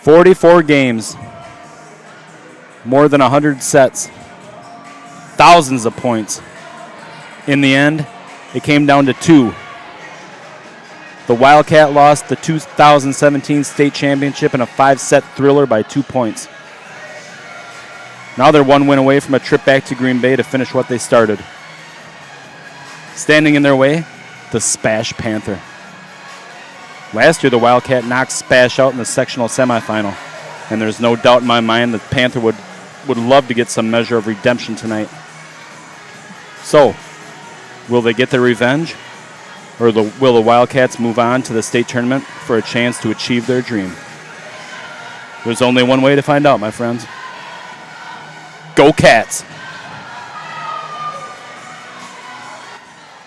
"44 games, more than 100 sets, thousands of points. In the end, it came down to 2. The Wildcat lost the 2017 state championship in a 5-set thriller by 2 points. Now they're 1 win away from a trip back to Green Bay to finish what they started. Standing in their way, the SPASH Panther. Last year, the Wildcat knocked SPASH out in the sectional semifinal, and there's no doubt in my mind that Panther would love to get some measure of redemption tonight. So, will they get their revenge, or will the Wildcats move on to the state tournament for a chance to achieve their dream? There's only one way to find out, my friends. Go Cats!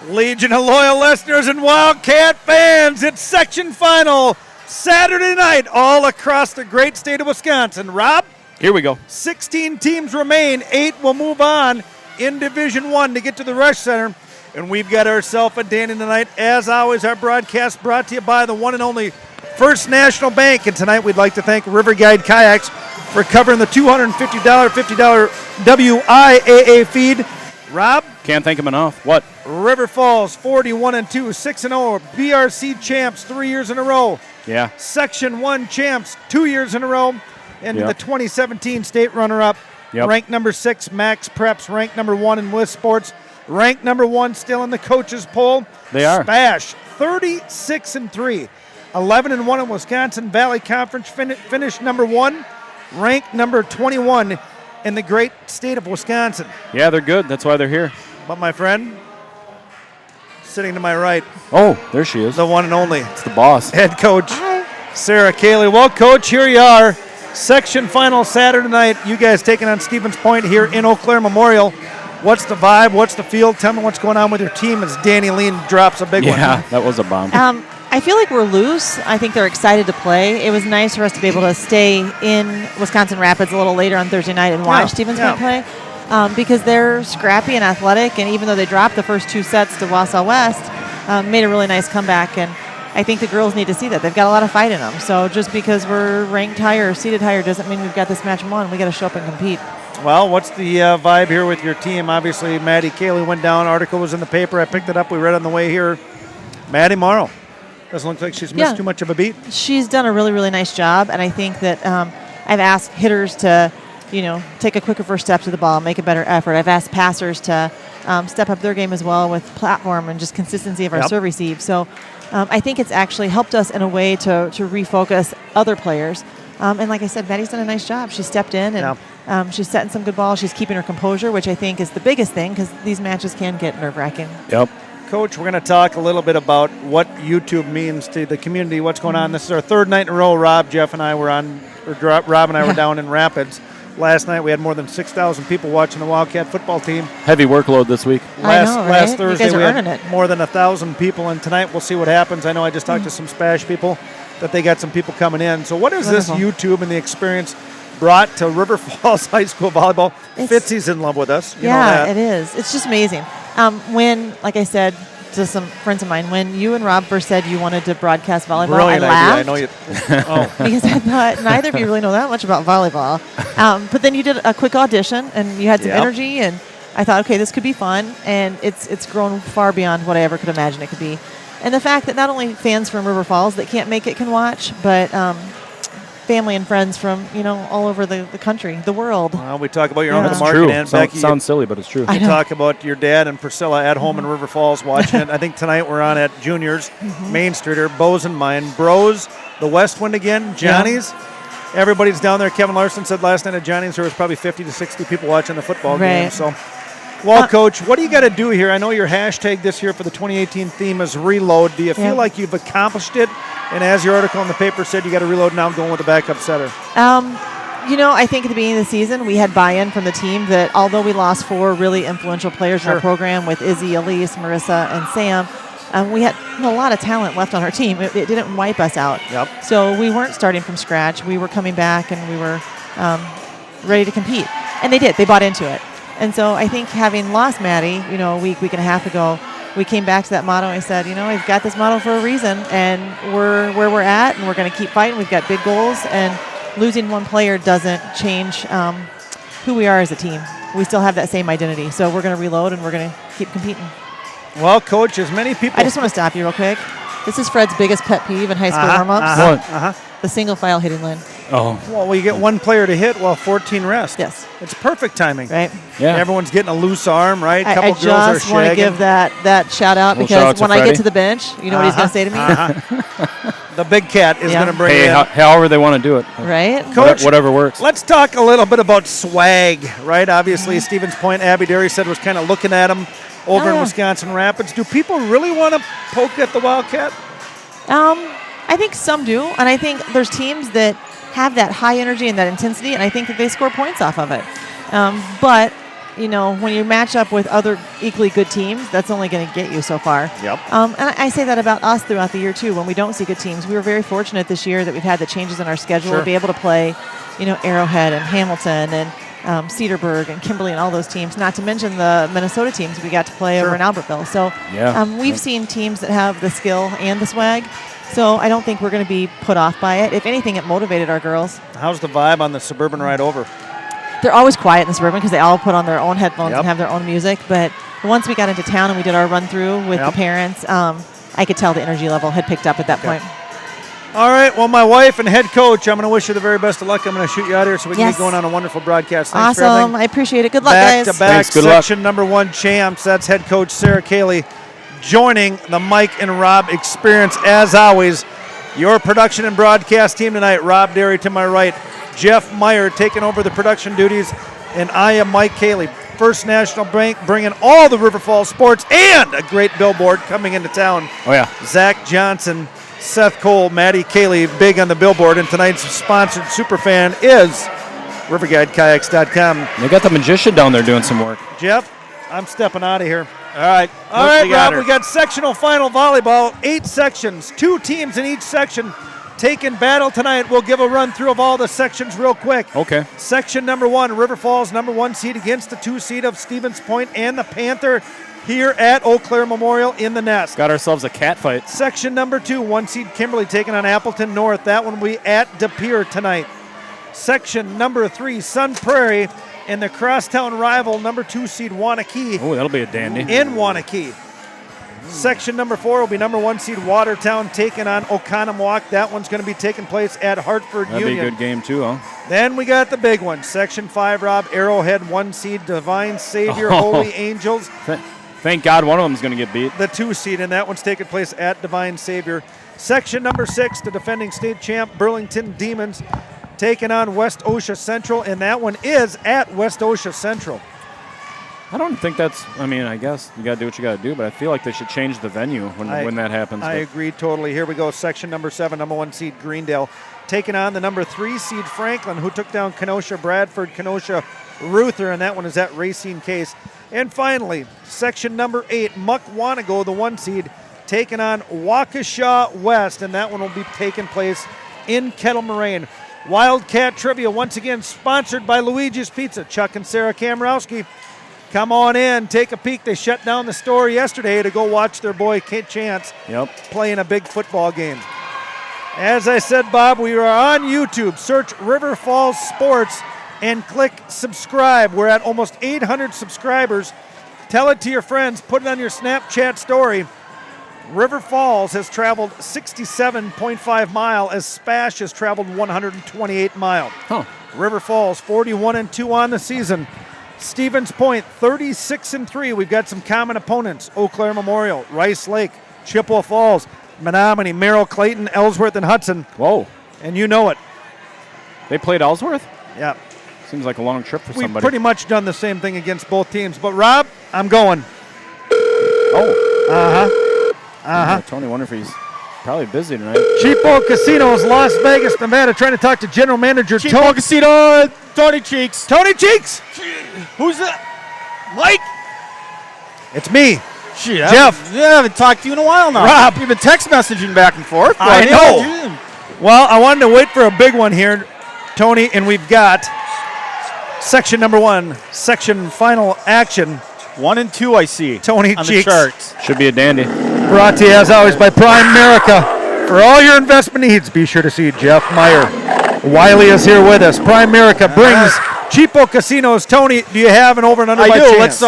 Legion of loyal listeners and Wildcat fans, it's section final Saturday night all across the great state of Wisconsin. Rob? Here we go. 16 teams remain. 8 will move on in Division 1 to get to the Rush Center. And we've got ourselves a Danny tonight. As always, our broadcast brought to you by the one and only First National Bank. And tonight we'd like to thank River Guide Kayaks for covering the $250 WIAA feed. Rob? Can't thank him enough. What? River Falls 41-2, 6-0, BRC champs 3 years in a row. Yeah. Section 1 champs 2 years in a row. And the 2017 state runner-up. Ranked number 6, Max Preps. Ranked number 1 in West Sports. Ranked number 1 still in the coaches poll. They are. SPASH 36-3. 11-1 in Wisconsin Valley Conference. Finished number 1. Ranked number 21 in the great state of Wisconsin. Yeah, they're good. That's why they're here. But my friend, sitting to my right. Oh, there she is. The one and only. It's the boss. Head coach, Sarah Cayley. Well, Coach, here you are. Section final Saturday night. You guys taking on Stevens Point here in Eau Claire Memorial. What's the vibe? What's the feel? Tell me what's going on with your team as Danny Lean drops a big one. Yeah, that was a bomb. I feel like we're loose. I think they're excited to play. It was nice for us to be able to stay in Wisconsin Rapids a little later on Thursday night and watch Stevens Point play. because they're scrappy and athletic, and even though they dropped the first 2 sets to Wausau West, made a really nice comeback. And I think the girls need to see that. They've got a lot of fight in them. So just because we're ranked higher or seated higher doesn't mean we've got this match won. We got to show up and compete. Well, what's the vibe here with your team? Obviously, Maddie Cayley went down. Article was in the paper. I picked it up. We read on the way here. Maddie Morrow. Doesn't look like she's missed too much of a beat. She's done a really, really nice job. And I think that I've asked hitters to, take a quicker first step to the ball, make a better effort. I've asked passers to step up their game as well with platform and just consistency of our serve receive. So I think it's actually helped us in a way to refocus other players. And like I said, Maddie's done a nice job. She stepped in and she's setting some good balls. She's keeping her composure, which I think is the biggest thing because these matches can get nerve-wracking. Yep. Coach, we're going to talk a little bit about what YouTube means to the community, what's going on. This is our third night in a row. Rob and I were down in Rapids. Last night we had more than 6,000 people watching the Wildcat football team. Heavy workload this week. Last Thursday you guys are we earning had it. more than 1,000 people, and tonight we'll see what happens. I know I just talked to some SPASH people that they got some people coming in. So what is this YouTube and the experience brought to River Falls High School volleyball? Fitzy's in love with us. You know that. It is. It's just amazing. When, like I said to some friends of mine, when you and Rob first said you wanted to broadcast volleyball, Brilliant I laughed. idea. I know you. Because I thought neither of you really know that much about volleyball. But then you did a quick audition and you had some energy, and I thought, okay, this could be fun, and it's grown far beyond what I ever could imagine it could be. And the fact that not only fans from River Falls that can't make it can watch, but family and friends from all over the country, the world. Well, we talk about your Uncle It's Mark true. and Becky. Sounds silly, but it's true. We talk about your dad and Priscilla at home in River Falls watching it. I think tonight we're on at Juniors, Main Streeter, Bo's and mine. Bros, the West Wind again, Johnny's. Everybody's down there. Kevin Larson said last night at Johnny's there was probably 50 to 60 people watching the football game. So, well, Coach, what do you got to do here? I know your hashtag this year for the 2018 theme is reload. Do you feel like you've accomplished it? And as your article in the paper said, you got to reload now going with the backup setter. I think at the beginning of the season, we had buy-in from the team that although we lost 4 really influential players in our program with Izzy, Elise, Marissa, and Sam, we had a lot of talent left on our team. It didn't wipe us out. Yep. So we weren't starting from scratch. We were coming back, and we were ready to compete. And they did. They bought into it. And so I think having lost Maddie, a week and a half ago, we came back to that motto and I said, we've got this motto for a reason, and we're where we're at, and we're going to keep fighting. We've got big goals, and losing one player doesn't change who we are as a team. We still have that same identity. So we're going to reload, and we're going to keep competing. Well, Coach, as many people... I just want to stop you real quick. This is Fred's biggest pet peeve in high school warm-ups. The single file hitting line. Oh. Well, you get one player to hit while 14 rest. Yes. It's perfect timing. Right. Yeah. Everyone's getting a loose arm, right? I Girls are just want to shagging. give that shout out Little because shout out to when I Freddie. get to the bench, you know what he's going to say to me? The big cat is going to bring it in. However they want to do it. Right? Coach, whatever works. Let's talk a little bit about swag, right? Obviously, Stevens Point, Abby Derry said was kind of looking at him over in Wisconsin Rapids. Do people really want to poke at the Wildcat? I think some do, and I think there's teams that have that high energy and that intensity, and I think that they score points off of it. But when you match up with other equally good teams, that's only going to get you so far. Yep. And I say that about us throughout the year too. When we don't see good teams, we were very fortunate this year that we've had the changes in our schedule to be able to play, Arrowhead and Hamilton and Cedarburg and Kimberly and all those teams. Not to mention the Minnesota teams we got to play over in Albertville. So we've seen teams that have the skill and the swag. So I don't think we're going to be put off by it. If anything, it motivated our girls. How's the vibe on the Suburban ride over? They're always quiet in the Suburban because they all put on their own headphones and have their own music. But once we got into town and we did our run-through with the parents, I could tell the energy level had picked up at that point. All right. Well, my wife and head coach, I'm going to wish you the very best of luck. I'm going to shoot you out here so we can get going on a wonderful broadcast. Thanks for awesome. everything. I appreciate it. Good luck, guys. Back-to-back Thanks, good luck. section number 1 champs. That's head coach Sarah Cayley joining the Mike and Rob experience. As always, your production and broadcast team tonight, Rob Derry to my right, Jeff Meyer taking over the production duties, and I am Mike Cayley. First National Bank bringing all the River Falls sports and a great billboard coming into town. Oh, yeah. Zach Johnson, Seth Cole, Maddie Cayley, big on the billboard, and tonight's sponsored superfan is RiverGuideKayaks.com. They got the magician down there doing some work. Jeff, I'm stepping out of here. All right. All right, Rob, we got sectional final volleyball, 8 sections, 2 teams in each section. taking battle tonight. We'll give a run through of all the sections real quick. Okay. Section number 1, River Falls, number 1 seed against the 2 seed of Stevens Point and the Panther here at Eau Claire Memorial in the Nest. Got ourselves a cat fight. Section number 2, 1 seed Kimberly taking on Appleton North. That one will be at De Pere tonight. Section number 3, Sun Prairie and the crosstown rival number 2 seed Wanakee Oh, that'll be a dandy. in Wanakee. Section number 4 will be number 1 seed Watertown taking on Oconomowoc. That one's going to be taking place at Hartford That'd Union. be a good game too, huh? Then we got the big one. Section 5, Rob, Arrowhead, 1 seed Divine Savior, Oh. Holy Angels. Thank God one of them's going to get beat. The 2 seed, and that one's taking place at Divine Savior. Section number 6, the defending state champ Burlington Demons taking on West Osha Central, and that one is at West Osha Central. I don't think that's, I guess you got to do what you got to do, but I feel like they should change the venue when that happens. I agree totally. Here we go. Section number 7, number 1 seed Greendale taking on the number 3 seed Franklin, who took down Kenosha Bradford, Kenosha Ruther, and that one is at Racine Case. And finally, section number 8, Muck-Wanago, the 1 seed, taking on Waukesha West, and that one will be taking place in Kettle Moraine. Wildcat Trivia, once again, sponsored by Luigi's Pizza. Chuck and Sarah Kamrowski, come on in, take a peek. They shut down the store yesterday to go watch their boy Kent Chance playing a big football game. As I said, Bob, we are on YouTube. Search River Falls Sports and click subscribe. We're at almost 800 subscribers. Tell it to your friends. Put it on your Snapchat story. River Falls has traveled 67.5 miles as SPASH has traveled 128 miles. Huh. River Falls 41-2 on the season. Stevens Point 36-3. We've got some common opponents: Eau Claire Memorial, Rice Lake, Chippewa Falls, Menominee, Merrill, Clayton, Ellsworth, and Hudson. Whoa. And you know it. They played Ellsworth? Yeah. Seems like a long trip for We've somebody. pretty much done the same thing against both teams. But, Rob, I'm going. Oh. Tony, wonder if he's probably busy tonight. Cheapo Casinos, Las Vegas, Nevada, trying to talk to General Manager Cheapo Casino, Tony Cheeks. Tony Cheeks. Who's that? Mike? It's me. Shit, Jeff. I haven't talked to you in a while now. Rob. You've been text messaging back and forth. I but know. Well, I wanted to wait for a big one here, Tony, and we've got section number 1, section final action. 1 and 2, I see. Tony on Cheeks. the charts. Should be a dandy. Brought to you, as always, by Prime America. For all your investment needs, be sure to see Jeff Meyer. Wiley is here with us. Prime America brings Cheapo Casinos. Tony, do you have an over and under by I do. chance?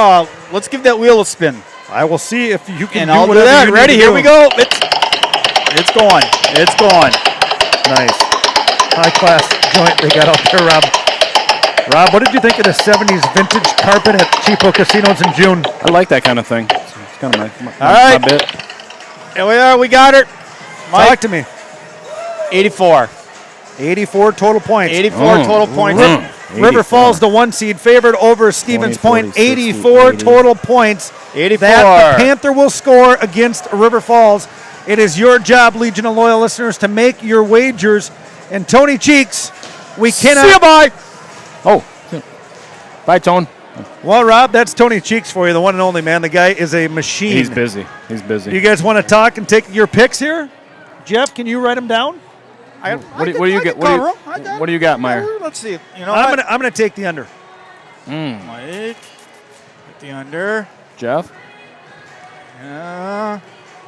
Let's give that wheel a spin. I will see if you can And do I'll do whatever that. you Ready? need to Here do. we go. It's going. It's going. Nice. High-class joint they got out there, Rob. Rob, what did you think of the 70s vintage carpet at Cheapo Casinos in June? I like that kind of thing. It's kind of my All right. bit. Here we are. We got it. Mike, Talk to me. 84. 84 total points. 84 total points. River Falls, the 1 seed, favored over Stevens 20, Point. 40, 60, 84 80. total points 84. that the Panther will score against River Falls. It is your job, Legion of Loyal listeners, to make your wagers. And Tony Cheeks, we cannot. See you, bye. Oh. Bye, Tone. Well, Rob, that's Tony Cheeks for you, the one and only, man. The guy is a machine. He's busy. He's busy. You guys want to talk and take your picks here? Jeff, can you write them down? What do you get? What do you got, Meyer? Let's see. You know I'm what? gonna take the under. Mike, get the under. Jeff?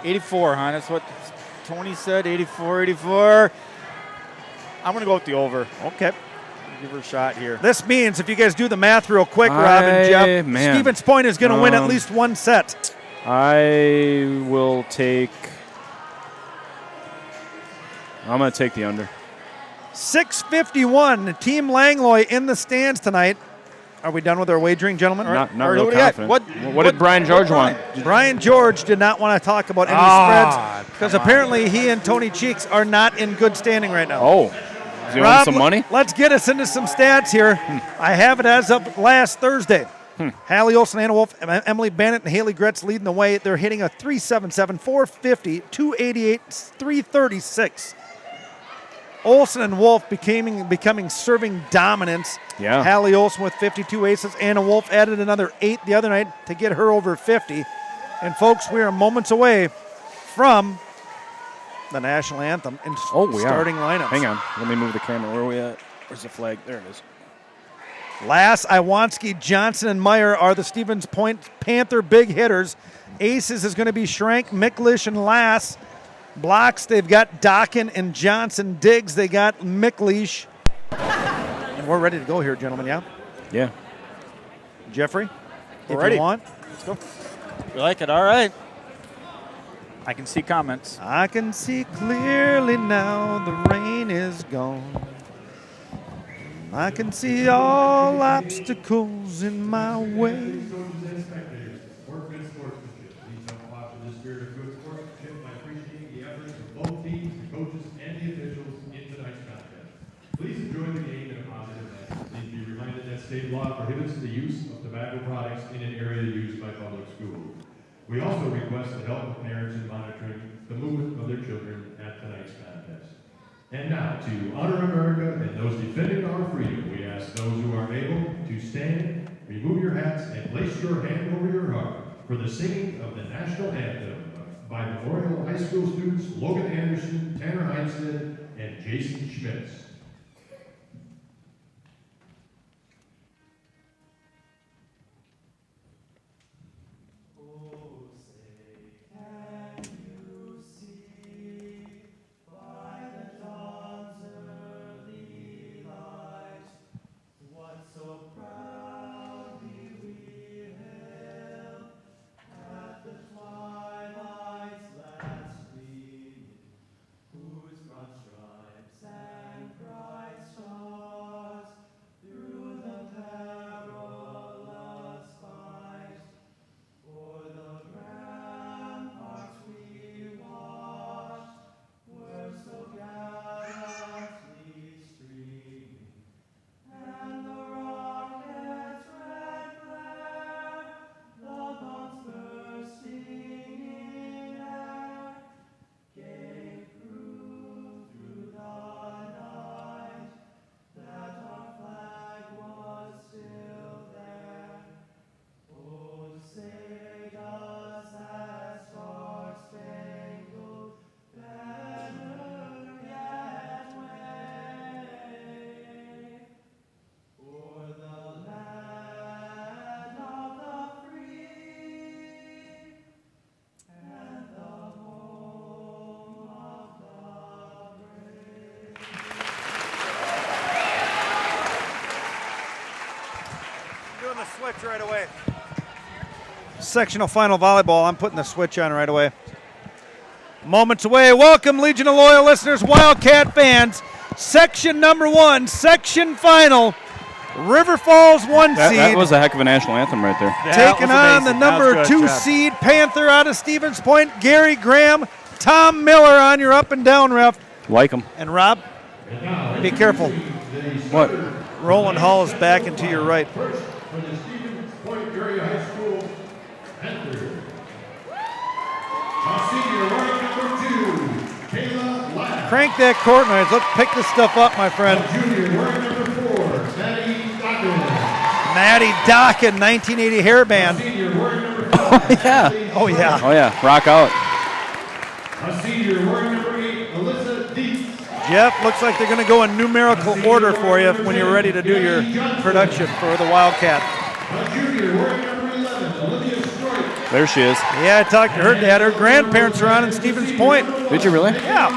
84, huh? That's what Tony said. 84. I'm going to go with the over. Okay. Give her a shot here. This means, if you guys do the math real quick, Rob and Jeff, man. Stevens Point is going to win at least one set. I'm going to take the under. 6:51. Team Langlois in the stands tonight. Are we done with our wagering, gentlemen? Not All right, real who do we got? confident. What did Brian George want? Brian George did not want to talk about any spreads because apparently he and Tony Cheeks are not in good standing right now. Oh. Does he want some money? Let's get us into some stats here. I have it as of last Thursday. Hallie Olsen, Anna Wolf, Emily Bennett, and Haley Gretz leading the way. They're hitting a 377, 450, 288, 336. Olsen and Wolf becoming serving dominance. Yeah. Hallie Olsen with 52 aces. Anna Wolf added another 8 the other night to get her over 50. And folks, we are moments away from the national anthem and we starting are. lineups. Hang on. Let me move the camera. Where are we at? Where's the flag? There it is. Lass, Iwanski, Johnson, and Meyer are the Stevens Point Panther big hitters. Aces is going to be Schrank, Miklish, and Lass. Blocks, they've got Dockin and Johnson. Diggs, they got Miklish. And we're ready to go here, gentlemen, yeah? Yeah. Jeffrey, if ready. you want. Let's go. You like it? All right. I can see comments. I can see clearly now the rain is gone. I can see all obstacles in my way. Please enjoy the game in a positive manner. Please be reminded that state law prohibits the use of tobacco products in an area used by public schools. We also request the help of parents in monitoring the movement of their children at tonight's contest. And now, to honor America and those defending our freedom, we ask those who are able to stand, remove your hats, and place your hand over your heart for the singing of the national anthem by Memorial High School students Logan Anderson, Tanner Heinstead, and Jason Schmitz. Switch right away. Sectional final volleyball. I'm putting the switch on right away. Moments away. Welcome, Legion of Loyal listeners, Wildcat fans. Section number 1, section final. River Falls 1 seed. That was a heck of a national anthem right there. Taking on the number 2 seed Panther out of Stevens Point, Gary Graham. Tom Miller on your up and down, ref. Like him. And Rob, be careful. What? Roland Hall is back and to your right. For the Stevens Point Area High School Panther. Senior wearing number 2, Kayla Lack. Crank that court noise. Let's pick this stuff up, my friend. Junior wearing number 4, Maddie Dockin. Maddie Dockin, 1980 hairband. Senior wearing number 5. Oh, yeah. Oh, yeah. Rock out. A senior wearing number 8, Alyssa Dietz. Jeff, looks like they're going to go in numerical order for you when you're ready to do your production for the Wildcat. A junior wearing number 11, Olivia Stroik. There she is. Yeah, I talked to her dad. Her grandparents are on in Stevens Point. Did you really? Yeah.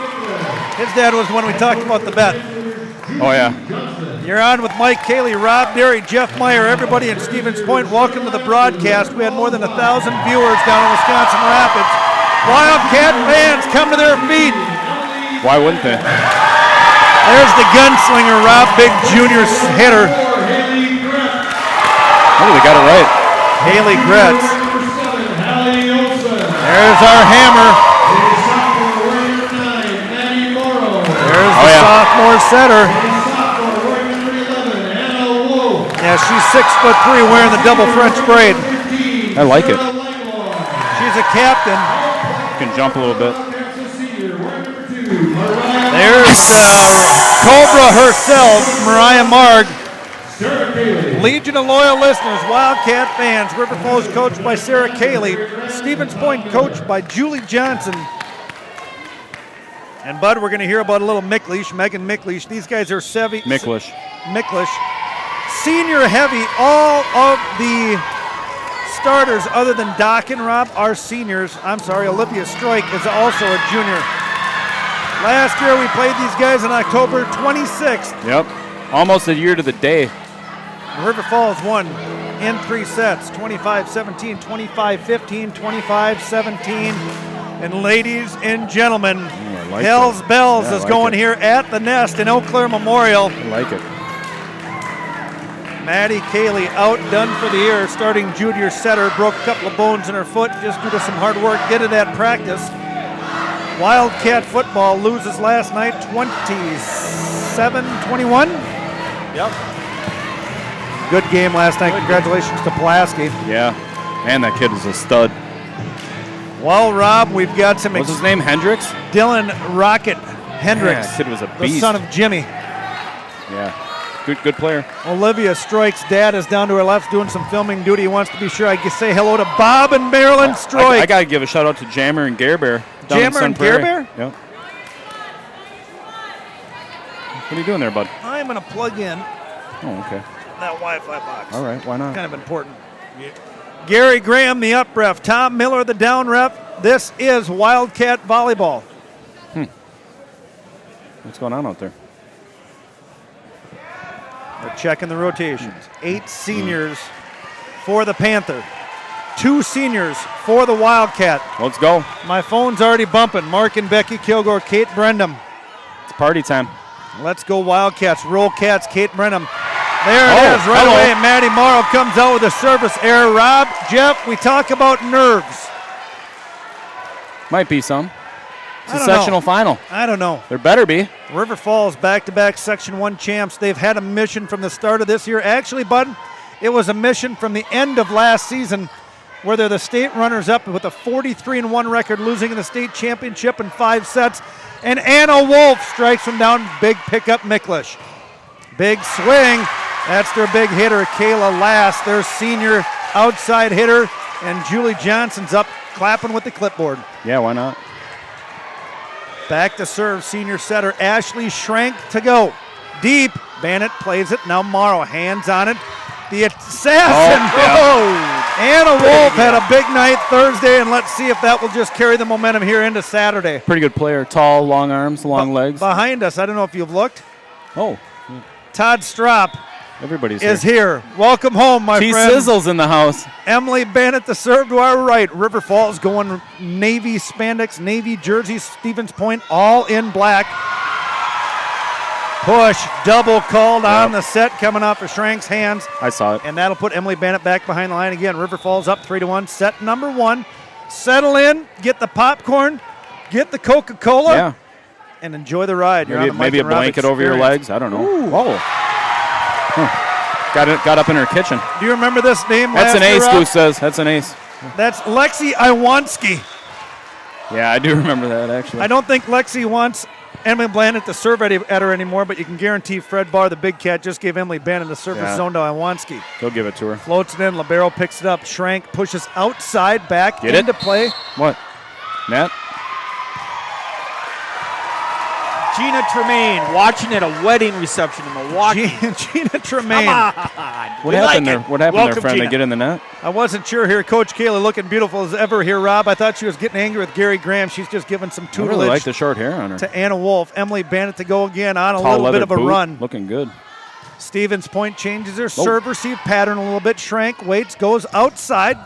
His dad was when we talked about the bet. Oh, yeah. You're on with Mike Cayley, Rob Derry, Jeff Meyer, everybody in Stevens Point. Welcome to the broadcast. We had more than 1,000 viewers down in Wisconsin Rapids. Wildcat fans, come to their feet. Why wouldn't they? There's the gunslinger, Rob, big junior hitter. Oh, they got it right. Haley Gretz. There's our hammer. There's the sophomore setter. Yeah, she's 6'3", wearing the double French braid. I like it. She's a captain. Can jump a little bit. There's Cobra herself, Mariah Marg. Legion of Loyal listeners, Wildcat fans. River Falls coached by Sarah Cayley. Stevens Point coached by Julie Johnson. And, Bud, we're going to hear about a little Micklish, Megan Micklish. These guys are Micklish. Senior heavy. All of the starters other than Doc and Rob are seniors. I'm sorry, Olivia Stroik is also a junior. Last year we played these guys on October 26th. Yep. Almost a year to the day. River Falls won in 3 sets, 25-17, 25-15, 25-17. And ladies and gentlemen, Hell's Bells is going here at the Nest in Eau Claire Memorial. I like it. Maddie Cayley outdone for the year, starting junior setter, broke a couple of bones in her foot just due to some hard work, did it at practice. Wildcat football loses last night 27-21. Yep. Good game last night. Congratulations to Pulaski. Yeah. Man, that kid is a stud. Well, Rob, we've got some... What's his name? Hendricks? Dylan Rocket Hendricks. Yeah, kid was a the beast. son of Jimmy. Yeah. Good player. Olivia Stroik's dad is down to her left doing some filming duty. He wants to be sure I can say hello to Bob and Marilyn Stroik. I got to give a shout out to Jammer and Gare Bear. Jammer and Gare Bear? Yep. What are you doing there, bud? I'm going to plug in Oh, okay. that Wi-Fi box. All right, why not? Kind of important. Gary Graham, the up ref. Tom Miller, the down ref. This is Wildcat Volleyball. What's going on out there? We're checking the rotations. 8 seniors for the Panther. 2 seniors for the Wildcat. Let's go. My phone's already bumping. Mark and Becky Kilgore, Kate Brendam. It's party time. Let's go Wildcats. Roll Cats, Kate Brendam. There it is, right hello. away. Maddie Morrow comes out with a service error. Rob, Jeff, we talk about nerves. Might be some. It's I a don't know. sectional final. I don't know. There better be. River Falls back-to-back Section 1 champs. They've had a mission from the start of this year. Actually, Bud, it was a mission from the end of last season where they're the state runners-up with a 43-1 record, losing in the state championship in 5 sets. And Anna Wolf strikes from down, big pickup Micklish. Big swing. That's their big hitter, Kayla Last, their senior outside hitter. And Julie Johnson's up clapping with the clipboard. Yeah, why not? Back to serve, senior setter Ashley Schrank to go. Deep, Bannett plays it. Now Morrow, hands on it. The assassin. Anna Wolf had a big night Thursday, and let's see if that will just carry the momentum here into Saturday. Pretty good player. Tall, long arms, long legs. Behind us, I don't know if you've looked. Oh, Todd Strop everybody's is here. Welcome home, my friend. T-Sizzle's in the house. Emily Bannett to serve to our right. River Falls going navy spandex, navy jerseys, Stevens Point, all in black. Push, double called on the set coming off of Schrank's hands. I saw it. And that'll put Emily Bannett back behind the line again. River Falls up 3-1. Set number 1. Settle in, get the popcorn, get the Coca-Cola, Yeah. and enjoy the ride. You're on the Mike Maybe a and Rob blanket over your experience. legs. I don't know. Ooh. Oh. Huh. Got up in her kitchen. Do you remember this name That's last an year, ace, Rob? Goose says. That's an ace. That's Lexi Iwanski. Yeah, I do remember that, actually. I don't think Lexi wants Emily Bannett to serve at her anymore, but you can guarantee Fred Barr, the big cat, just gave Emily Bannett a service zone to Iwanski. He'll give it to her. Floats it in. Libero picks it up. Schrank pushes outside, back Get into it? play. What? Matt? Gina Tremaine watching at a wedding reception in Milwaukee. Gina Tremaine. What happened there? What happened there, friend? They get in the net? I wasn't sure here. Coach Kayla looking beautiful as ever here, Rob. I thought she was getting angry with Gary Graham. She's just giving some I tutelage really like the short hair on her. to Anna Wolf. Emily Bannett to go again on a Tall little bit leather of a boot, run. Looking good. Stevens Point changes her serve-receive pattern a little bit. Schrank waits, goes outside.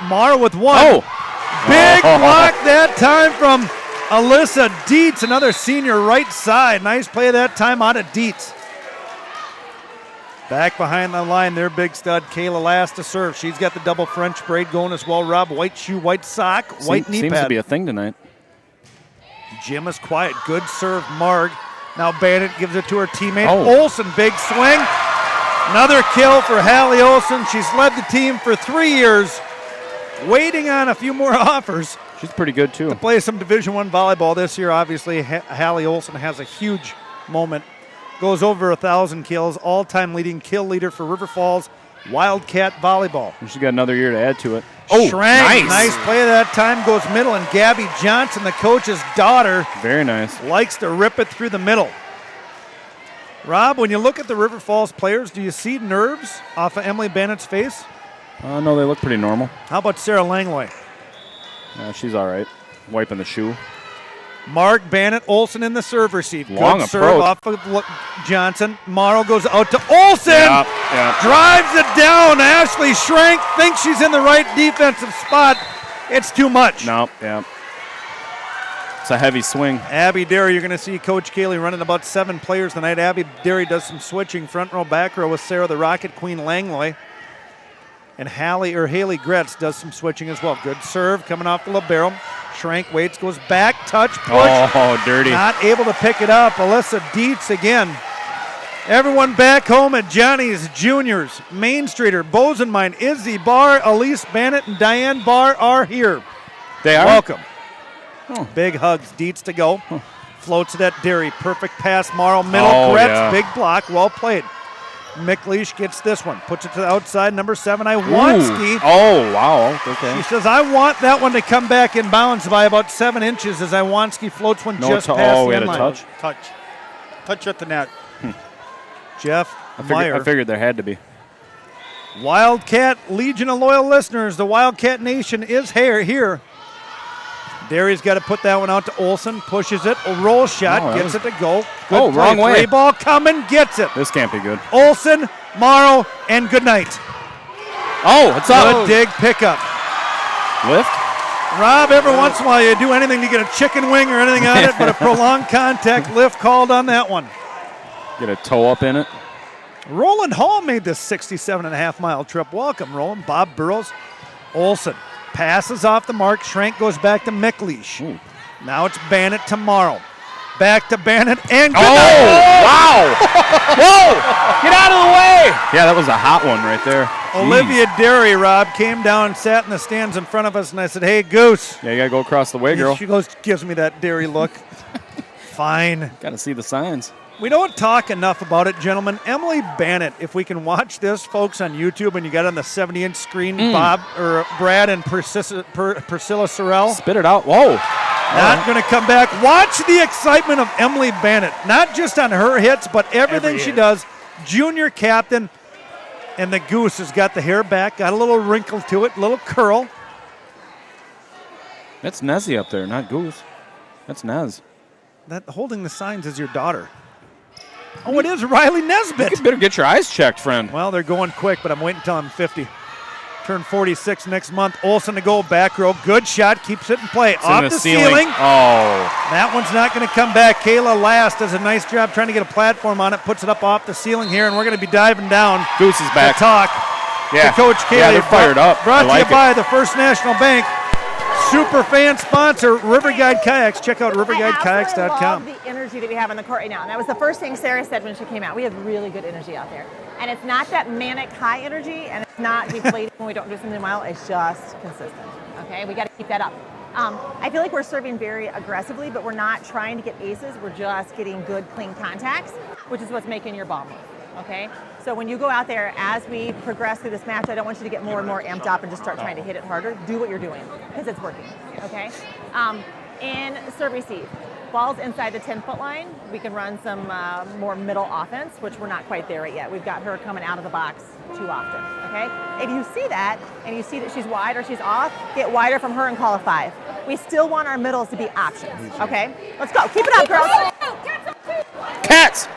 Mara with one. Oh! Big block that time from Alyssa Dietz, another senior right side. Nice play that time out of Dietz. Back behind the line, their big stud, Kayla Last to serve. She's got the double French braid going as well, Rob. White shoe, white sock, white knee Seems pad. to be a thing tonight. Jim is quiet. Good serve, Marg. Now Bannett gives it to her teammate. Oh. Olson, big swing. Another kill for Hallie Olson. She's led the team for 3 years. Waiting on a few more offers. She's pretty good, too. To play some Division I volleyball this year. Obviously, Hallie Olson has a huge moment. Goes over 1,000 kills. All-time leading kill leader for River Falls Wildcat Volleyball. She's got another year to add to it. Schrank, nice play that time, goes middle, and Gabby Johnson, the coach's daughter, Very nice. likes to rip it through the middle. Rob, when you look at the River Falls players, do you see nerves off of Emily Bannett's face? No, they look pretty normal. How about Sarah Langlois? She's all right. Wiping the shoe. Mark Bannett, Olsen in the serve receive. Long Good serve approach. off of Johnson. Morrow goes out to Olsen. Yeah. Drives it down. Ashley Schrank thinks she's in the right defensive spot. It's too much. No, yeah. It's a heavy swing. Abby Derry, you're going to see Coach Cayley running about 7 players tonight. Abby Derry does some switching front row, back row with Sarah the Rocket Queen Langlois. And Haley Gretz does some switching as well. Good serve coming off the libero. Schrank waits, goes back, touch, push. Oh, dirty. Not able to pick it up. Alyssa Dietz again. Everyone back home at Johnny's Juniors. Main Streeter, Bozenmine, Izzy Barr, Elise Bannett, and Diane Barr are here. They are? Welcome. Oh. Big hugs. Dietz to go. Floats it at Derry. Perfect pass. Morrow middle. Gretz, big block. Well played. McLeish gets this one. Puts it to the outside. Number 7, Iwanski. Oh, wow. Okay. She says, I want that one to come back in bounds by about 7 inches as Iwanski floats one just past we the had a line. Touch at the net. Jeff I Meyer. figured there had to be. Wildcat Legion of Loyal Listeners. The Wildcat Nation is here. Derry's got to put that one out to Olsen. Pushes it. A roll shot. Gets it to go. Good play. Wrong way. 3 ball coming. Gets it. This can't be good. Olsen, Morrow, and good night. Oh, it's up. Good dig pickup. Lift? Rob, every once in a while you do anything to get a chicken wing or anything on it, but a prolonged contact lift called on that one. Get a toe up in it. Roland Hall made this 67.5-mile trip. Welcome, Roland. Bob Burrows. Olsen passes off the mark. Schrank goes back to McLeish. Ooh. Now it's Bannett tomorrow. Back to Bannett and good Wow! Whoa! Get out of the way! Yeah, that was a hot one right there. Olivia Derry, Rob, came down and sat in the stands in front of us, and I said, hey, Goose. Yeah, you gotta go across the way, girl. She goes, gives me that Derry look. Fine. Gotta see the signs. We don't talk enough about it, gentlemen. Emily Bannett, if we can watch this, folks, on YouTube, and you got it on the 70-inch screen, Brad and Priscilla Sorrell. Spit it out. Whoa. Not going to come back. Watch the excitement of Emily Bannett, not just on her hits, but everything she does. Junior captain, and the Goose has got the hair back, got a little wrinkle to it, little curl. That's Nezzy up there, not Goose. That's Nez. That holding the signs is your daughter. Oh, it is Riley Nesbitt. You better get your eyes checked, friend. Well, they're going quick, but I'm waiting until I'm 50. Turn 46 next month. Olsen to go, back row. Good shot, keeps it in play. It's off in the ceiling. Oh. That one's not going to come back. Kayla Last does a nice job trying to get a platform on it, puts it up off the ceiling here, and we're going to be diving down. Goose is back. To talk Yeah. to Coach Cayley. Yeah, they're fired up. Brought I like to you by the First National Bank. Super fan sponsor, River Guide Kayaks. Check out riverguidekayaks.com. I love the energy that we have on the court right now. And that was the first thing Sarah said when she came out. We have really good energy out there. And it's not that manic high energy, and it's not deflating when we don't do something well. It's just consistent. Okay, we got to keep that up. I feel like we're serving very aggressively, but we're not trying to get aces. We're just getting good, clean contacts, which is what's making your ball move. Okay, so when you go out there, as we progress through this match, I don't want you to get more and more amped up and just start trying to hit it harder. Do what you're doing, because it's working. Okay, in serve receive, balls inside the 10-foot line, we can run some more middle offense, which we're not quite there yet. We've got her coming out of the box too often. Okay, if you see that and you see that she's wide or she's off, get wider from her and call a 5. We still want our middles to be options. Okay, let's go. Keep it up, girls. Cats.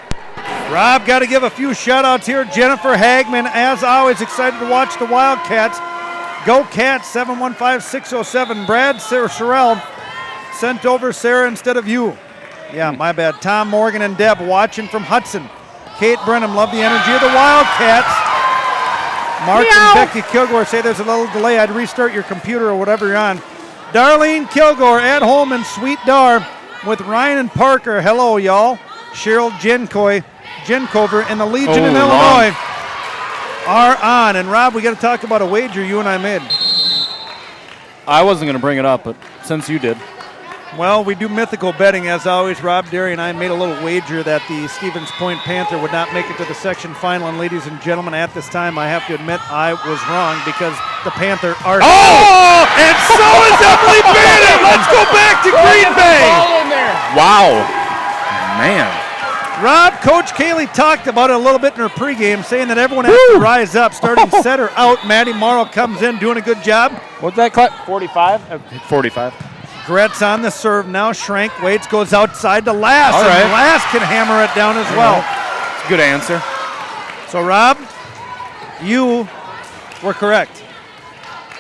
Rob, got to give a few shout-outs here. Jennifer Hagman, as always, excited to watch the Wildcats. Go Cats, 715-607. Brad Sorrell sent over Sarah instead of you. Yeah, my bad. Tom Morgan and Deb watching from Hudson. Kate Brenham, love the energy of the Wildcats. Mark and Becky Kilgore say there's a little delay. I'd restart your computer or whatever you're on. Darlene Kilgore at home in Sweet Dar with Ryan and Parker. Hello, y'all. Cheryl Gencover and the Legion in Illinois are on. And Rob, we got to talk about a wager you and I made. I wasn't going to bring it up, but since you did. Well, we do mythical betting as always. Rob Derry and I made a little wager that the Stevens Point Panther would not make it to the section final. And ladies and gentlemen, at this time, I have to admit I was wrong because the Panther are. Oh! And so is Emily Bannon. Let's go back to Green Bay. Wow. Man. Rob, Coach Kaylee talked about it a little bit in her pregame, saying that everyone has to rise up. Starting setter out, Maddie Morrow comes in, doing a good job. What's that cut? 45? 45. Gretz on the serve now. Schrank waits, goes outside to Lass. All right. And Lass can hammer it down as well. It's a good answer. So, Rob, you were correct.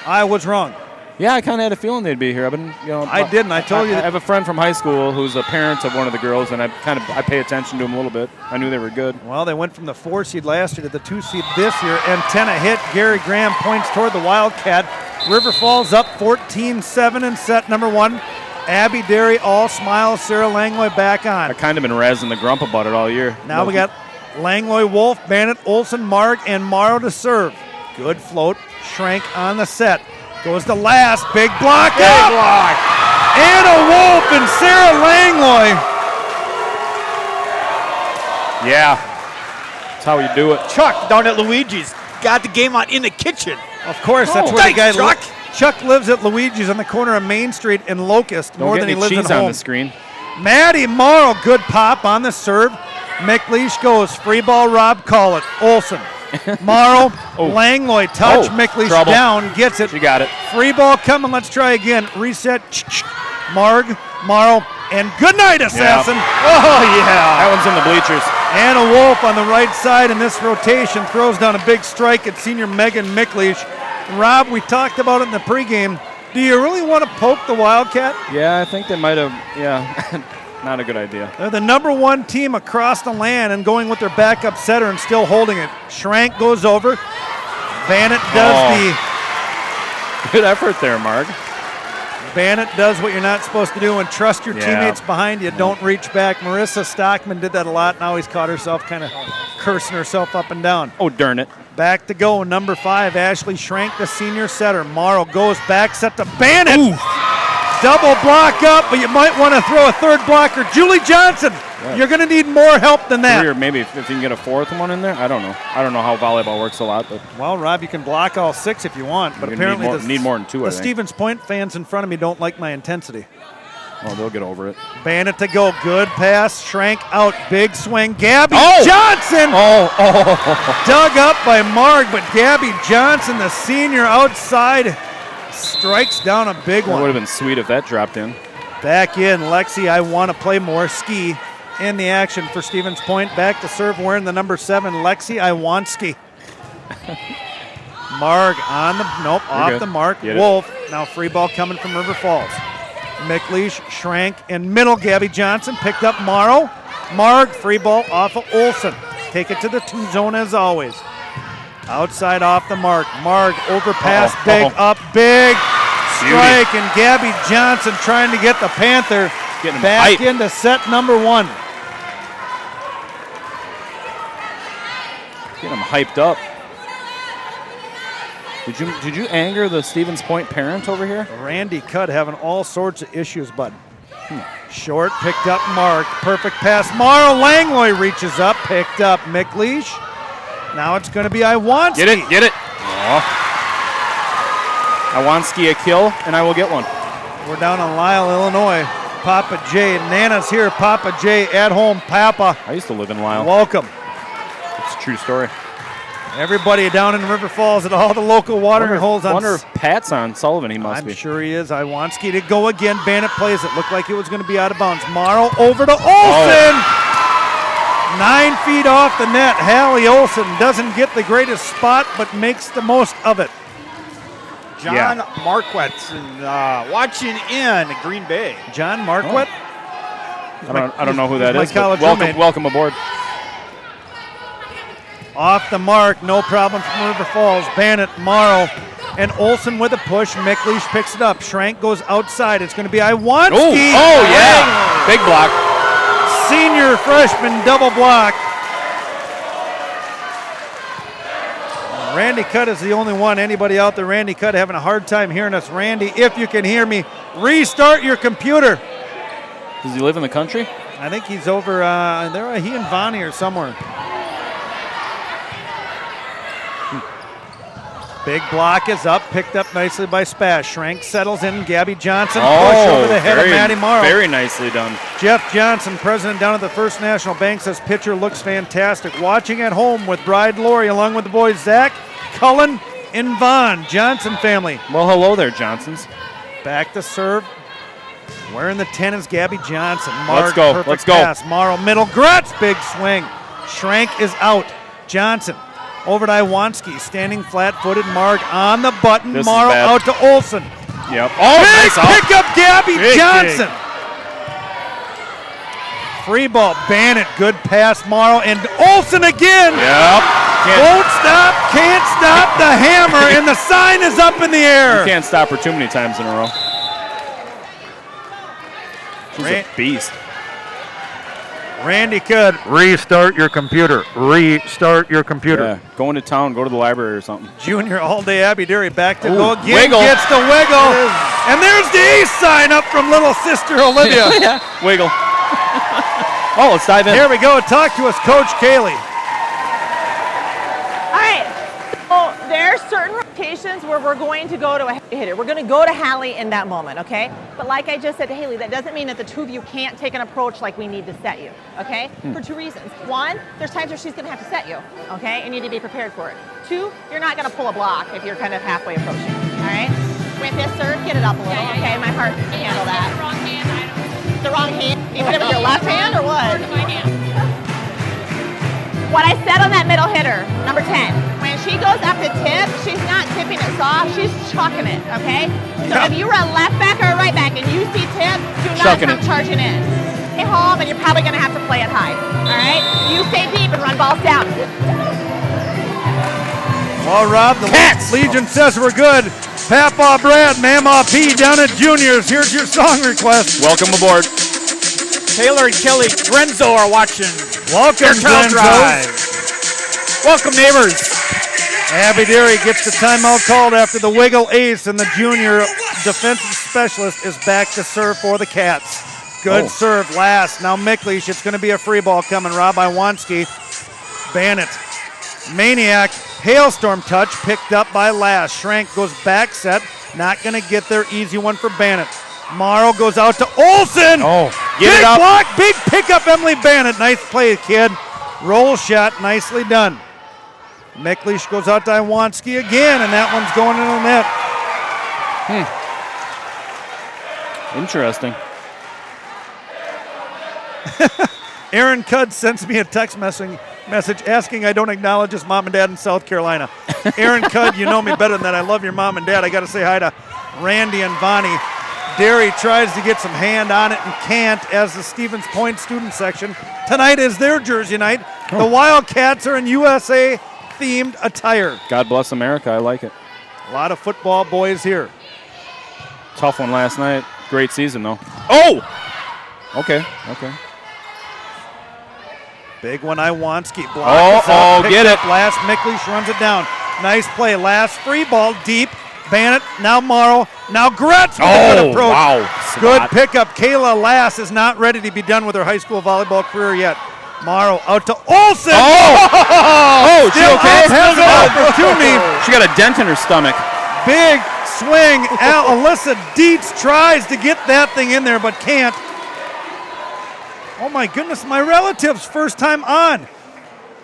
I was wrong. Yeah, I kind of had a feeling they'd be here. I've been, I didn't. I told you. I have a friend from high school who's a parent of one of the girls, and I pay attention to them a little bit. I knew they were good. Well, they went from the 4 seed last year to the 2 seed this year. Antenna hit. Gary Graham points toward the Wildcat. River Falls up 14-7 in set number 1. Abby Derry all smiles. Sarah Langlois back on. I've kind of been razzing the grump about it all year. Now we got Langlois, Wolf, Bannett, Olsen, Marg, and Morrow to serve. Good float. Schrank on the set. Goes to last. Big block up. block. Anna Wolf and Sarah Langlois. Yeah. That's how you do it. Chuck down at Luigi's got the game on in the kitchen. Of course, that's Oh, where the guy thanks, Chuck lives at Luigi's on the corner of Main Street in Locust. Don't more get than he any lives cheese at home. on the screen. Maddie Morrow, good pop on the serve. McLeish goes free ball. Rob call it. Olsen. Morrow, Langlois touch. McLeish Trouble. down, gets it. You got it. Free ball coming. Let's try again. Reset. Marg, Morrow, and good night, Assassin. Oh, yeah. That one's in the bleachers. Anna Wolf on the right side in this rotation throws down a big strike at senior Megan McLeish. Rob, we talked about it in the pregame. Do you really want to poke the Wildcat? Yeah, I think they might have, not a good idea. They're the number 1 team across the land and going with their backup setter and still holding it. Schrank goes over. Bannett does Good effort there, Marg. Bannett does what you're not supposed to do and trust your teammates behind you. Don't reach back. Marissa Stockman did that a lot. Now he's caught herself kind of cursing herself up and down. Oh, darn it. Back to go, number 5, Ashley Schrank, the senior setter. Morrow goes back, set to Bannett. Ooh. Double block up, but you might want to throw a third blocker. Julie Johnson, you're going to need more help than that. 3 or maybe if you can get a 4th one in there. I don't know. I don't know how volleyball works a lot, but Well, Rob, you can block all 6 if you want, but you apparently need more than 2. the Stevens Point fans in front of me don't like my intensity. Oh, they'll get over it. Bannett to go, good pass, Schrank out, big swing. Gabby Oh! Johnson Oh. dug up by Marg, but Gabby Johnson, the senior outside, strikes down a big It would one. have been sweet if that dropped in. Back in, Lexi, I want to play more. Ski in the action for Stevens Point. Back to serve wearing the number 7, Lexi Iwanski. Marg on the, off good. the mark. Get it. Wolf, now free ball coming from River Falls. McLeish, Schrank, and middle. Gabby Johnson picked up Morrow. Marg, free ball off of Olsen. Take it to the 2 zone as always. Outside off the mark. Marg overpass, big, up big. Strike, and Gabby Johnson trying to get the Panther Getting him back hyped. into set number 1. Get them hyped up. Did you anger the Stevens Point parent over here? Randy Cudd having all sorts of issues, bud. Short, picked up Mark. Perfect pass. Morrow Langlois reaches up, picked up McLeish. Now it's going to be Iwanski. Get it. Iwanski a kill, and I will get one. We're down on Lisle, Illinois. Papa J. Nana's here. Papa J. at home. Papa, I used to live in Lisle. welcome. It's a true story. Everybody down in River Falls at all the local watering holes on. Wonder if Pat's on Sullivan. He must I'm be. sure he is. Iwanski to go again. Bannett plays it. Looked like it was going to be out of bounds. Morrow over to Olsen. 9 feet off the net. Hallie Olsen doesn't get the greatest spot, but makes the most of it. John Marquetz watching in Green Bay. John Marquette. I don't know who that my is. But college roommate. welcome aboard. Off the mark, no problem from River Falls. Bannett, Morrow, and Olsen with a push. McLeish picks it up. Schrank goes outside. It's going to be Iwanski. Oh yeah, big block. Senior freshman double block. Randy Cutt is the only one. Anybody out there, Randy Cutt, having a hard time hearing us. Randy, if you can hear me, restart your computer. Does he live in the country? I think he's over there. He and Vonnie are somewhere. Big block is up, picked up nicely by Spash. Schrank settles in. Gabby Johnson push over the head of Maddie Morrow. Very nicely done. Jeff Johnson, president down at the First National Bank, says pitcher looks fantastic. Watching at home with bride Lori along with the boys Zach, Cullen, and Vaughn. Johnson family. Well, hello there, Johnsons. Back to serve. Wearing the 10 is Gabby Johnson. Let's go. Perfect Let's go. pass. Morrow middle. Gretz, big swing. Schrank is out. Johnson over to Iwanski. Standing flat-footed. Marg on the button. This is Morrow bad. out to Olson. Yep. Oh, Big nice out. pick up Gabby Big Johnson. Free ball. Bannett. Good pass. Morrow and Olson again. Yep. Won't stop. Can't stop the hammer. And the sign is up in the air. You can't stop her too many times in a row. She's a beast. Randy could restart your computer. Restart your computer. Yeah. Go into town. Go to the library or something. Junior all day Abby Derry back to Ooh, go again. wiggle. Gets the wiggle. And there's the ace sign up from little sister Olivia. Wiggle. Oh, let's dive in. Here we go. Talk to us, Coach Kaylee. All right. So there are certain rotations where we're going to go to a heavy hitter. We're going to go to Hallie in that moment, okay? But like I just said to Haley, that doesn't mean that the two of you can't take an approach like we need to set you, okay? For two reasons. One, there's times where she's going to have to set you, okay? You need to be prepared for it. Two, you're not going to pull a block if you're kind of halfway approaching, all right? With this serve, get it up a little, okay? My heart can handle that. The wrong hand, I don't. The wrong hand? You put it with your left hand or what? With my hand. What I said on that middle hitter, number 10, when she goes up to tip, she's not tipping it soft, she's chucking it, okay? So if you were a left back or a right back and you see tip, do not Chucking come it. charging in. Stay home and you're probably gonna have to play it high, all right? You stay deep and run balls down. Well, Rob, the Legion says we're good. Papa Brad, Mama P down at Juniors. Here's your song request. Welcome aboard. Taylor and Kelly Renzo are watching. Welcome, Fairchild Glenzo. Drive. Welcome, neighbors. Abby Derry gets the timeout called after the wiggle ace, and the junior defensive specialist is back to serve for the Cats. Good serve last. Now Miklish, it's going to be a free ball coming. Rob Iwanski. Bannett. Maniac. Hailstorm touch picked up by Lass. Schrank goes back set. Not going to get there. Easy one for Bannett. Morrow goes out to Olson. Get it up. Block. Big pickup, Emily Bannett. Nice play, kid. Roll shot. Nicely done. Miklish goes out to Iwanski again, and that one's going into the net. Interesting. Aaron Cudd sends me a text message asking I don't acknowledge his mom and dad in South Carolina. Aaron Cudd, you know me better than that. I love your mom and dad. I got to say hi to Randy and Vonnie. Derry tries to get some hand on it and can't, as the Stevens Point student section. Tonight is their jersey night. The Wildcats are in USA-themed attire. God bless America. I like it. A lot of football boys here. Tough one last night. Great season, though. Oh! Okay. Big one, Iwanski. Block Get it. Last, Miklish runs it down. Nice play. Last, free ball, deep. Bannett, now Morrow, now Gretz with a good approach. Wow. Good pickup. Kayla Lass is not ready to be done with her high school volleyball career yet. Morrow out to Olson. Oh, she Still okay? has an opportunity. She got a dent in her stomach. Big swing. Alyssa Dietz tries to get that thing in there, but can't. Oh my goodness, my relatives, first time on.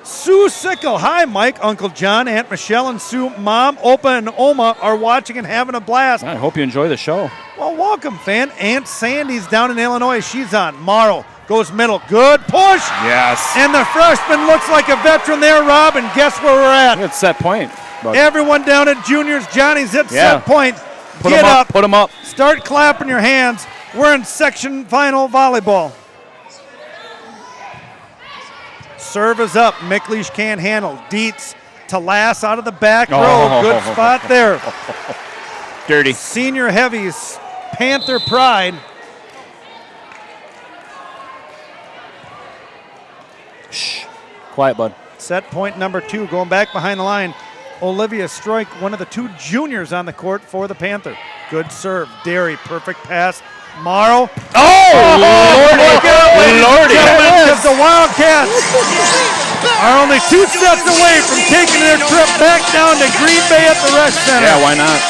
Sue Sickle. Hi, Mike, Uncle John, Aunt Michelle, and Sue. Mom, Opa, and Oma are watching and having a blast. I hope you enjoy the show. Well, welcome, fan. Aunt Sandy's down in Illinois. She's on. Morrow goes middle. Good push. Yes. And the freshman looks like a veteran there, Rob, and guess where we're at? It's set point. But Everyone down at Juniors. Johnny's at set point. Put Get them up. Put them up. Start clapping your hands. We're in section final volleyball. Serve is up. Miklish can't handle. Dietz to Lass out of the back row. Good spot there. Dirty. Senior heavies, Panther pride. Shh. Quiet, bud. Set point number 2, going back behind the line. Olivia Stroik, one of the two juniors on the court for the Panther. Good serve. Derry, perfect pass. Morrow. Lordy. Because the Wildcats are only 2 steps away from taking their trip back down to Green Bay at the Rec Center. Yeah, why not?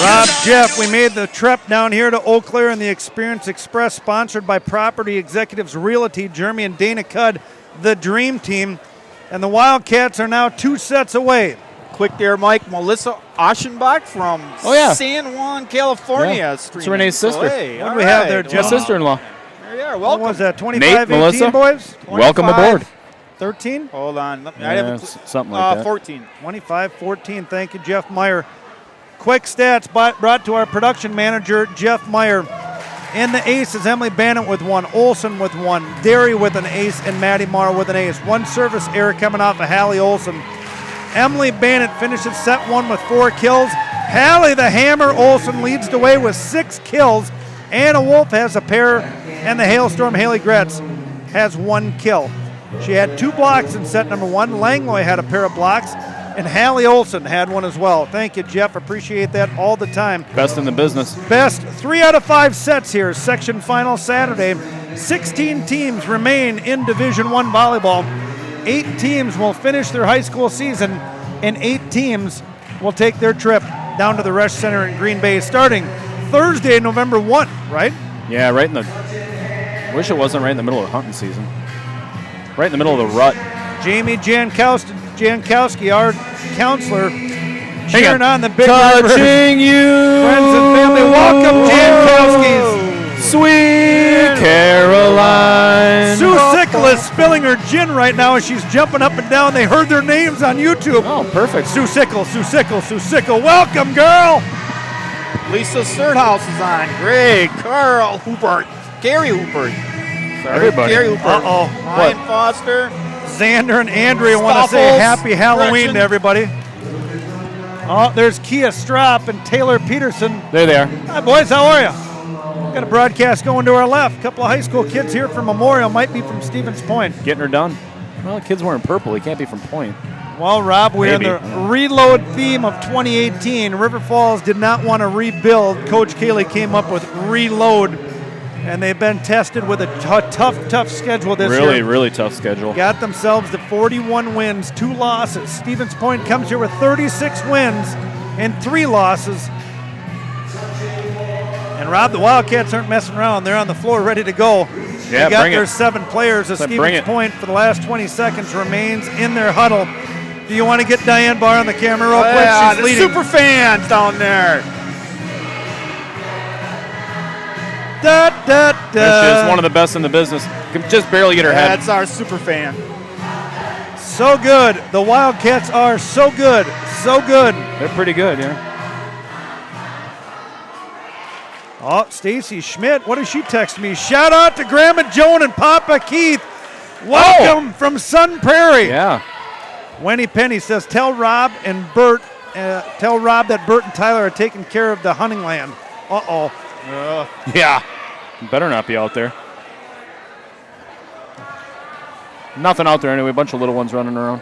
Rob, Jeff, we made the trip down here to Eau Claire in the Experience Express, sponsored by Property Executives Realty, Jeremy and Dana Cudd, the Dream Team. And the Wildcats are now 2 sets away. Quick there, Mike. Melissa Aschenbach from San Juan, California. Yeah. It's Renee's sister. What do we have there, Jeff? My sister-in-law. There you are. What Welcome. was that, Nate, 25-18, Melissa. boys? Welcome aboard. 13? Hold on. I Yeah, have something like that. 14. 25-14. Thank you, Jeff Meyer. Quick stats brought to our production manager, Jeff Meyer. In the aces, Emily Bannett with 1, Olson with 1, Derry with an ace, and Maddie Marr with an ace. 1 service error coming off of Hallie Olson. Emily Bannett finishes set 1 with 4 kills. Hallie the Hammer Olson leads the way with 6 kills. Anna Wolf has a pair, and the Hailstorm Haley Gretz has 1 kill. She had 2 blocks in set number 1. Langlois had a pair of blocks, and Hallie Olson had 1 as well. Thank you, Jeff. Appreciate that all the time. Best in the business. Best 3 out of 5 sets here. Section final Saturday. 16 teams remain in Division I volleyball. 8 teams will finish their high school season, and 8 teams will take their trip down to the Resch Center in Green Bay starting Thursday, November 1, right? Yeah, right in the... Wish it wasn't right in the middle of hunting season. Right in the middle of the rut. Jamie Jankowski, our counselor, cheering on the big Touching you. friends and family. Welcome, Jankowskis. Sweet Caroline. Sue Sickle is spilling her gin right now as she's jumping up and down. They heard their names on YouTube. Oh, perfect. Sue Sickle, Sue Sickle, Sue Sickle. Welcome, girl. Lisa Sturthouse is on. Greg, Carl Hubert, Gary Hubert. Sorry, Everybody. Gary Hubert. Uh-oh. Ryan Foster. Xander and Andrea want to say Stoffels, happy Halloween Gretchen. to everybody. Oh, there's Kia Strop and Taylor Peterson. There they are. Hi, boys. How are you? Got a broadcast going to our left. A couple of high school kids here from Memorial. Might be from Stevens Point. Getting her done. Well, the kid's wearing purple. He can't be from Point. Well, Rob, we're in Maybe. the reload theme of 2018. River Falls did not want to rebuild. Coach Cayley came up with reload, and they've been tested with a tough schedule this year. Really tough schedule. Got themselves to 41 wins, 2 losses. Stevens Point comes here with 36 wins and 3 losses. And Rob, the Wildcats aren't messing around. They're on the floor ready to go. Yeah, they got bring their it. 7 players as Bring Stevens it. Point for the last 20 seconds remains in their huddle. Do you want to get Diane Barr on the camera real quick? Yeah, She's the leading. super fans down there. Da, da, da. There she is, one of the best in the business. Can just barely get her head. That's our super fan. So good. The Wildcats are so good. So good. They're pretty good, yeah. Oh, Stacy Schmidt, what does she text me? Shout out to Grandma Joan and Papa Keith. Welcome from Sun Prairie. Yeah. Wendy Penny says, tell Rob that Bert and Tyler are taking care of the hunting land. Uh-oh. Yeah. Better not be out there. Nothing out there anyway. A bunch of little ones running around.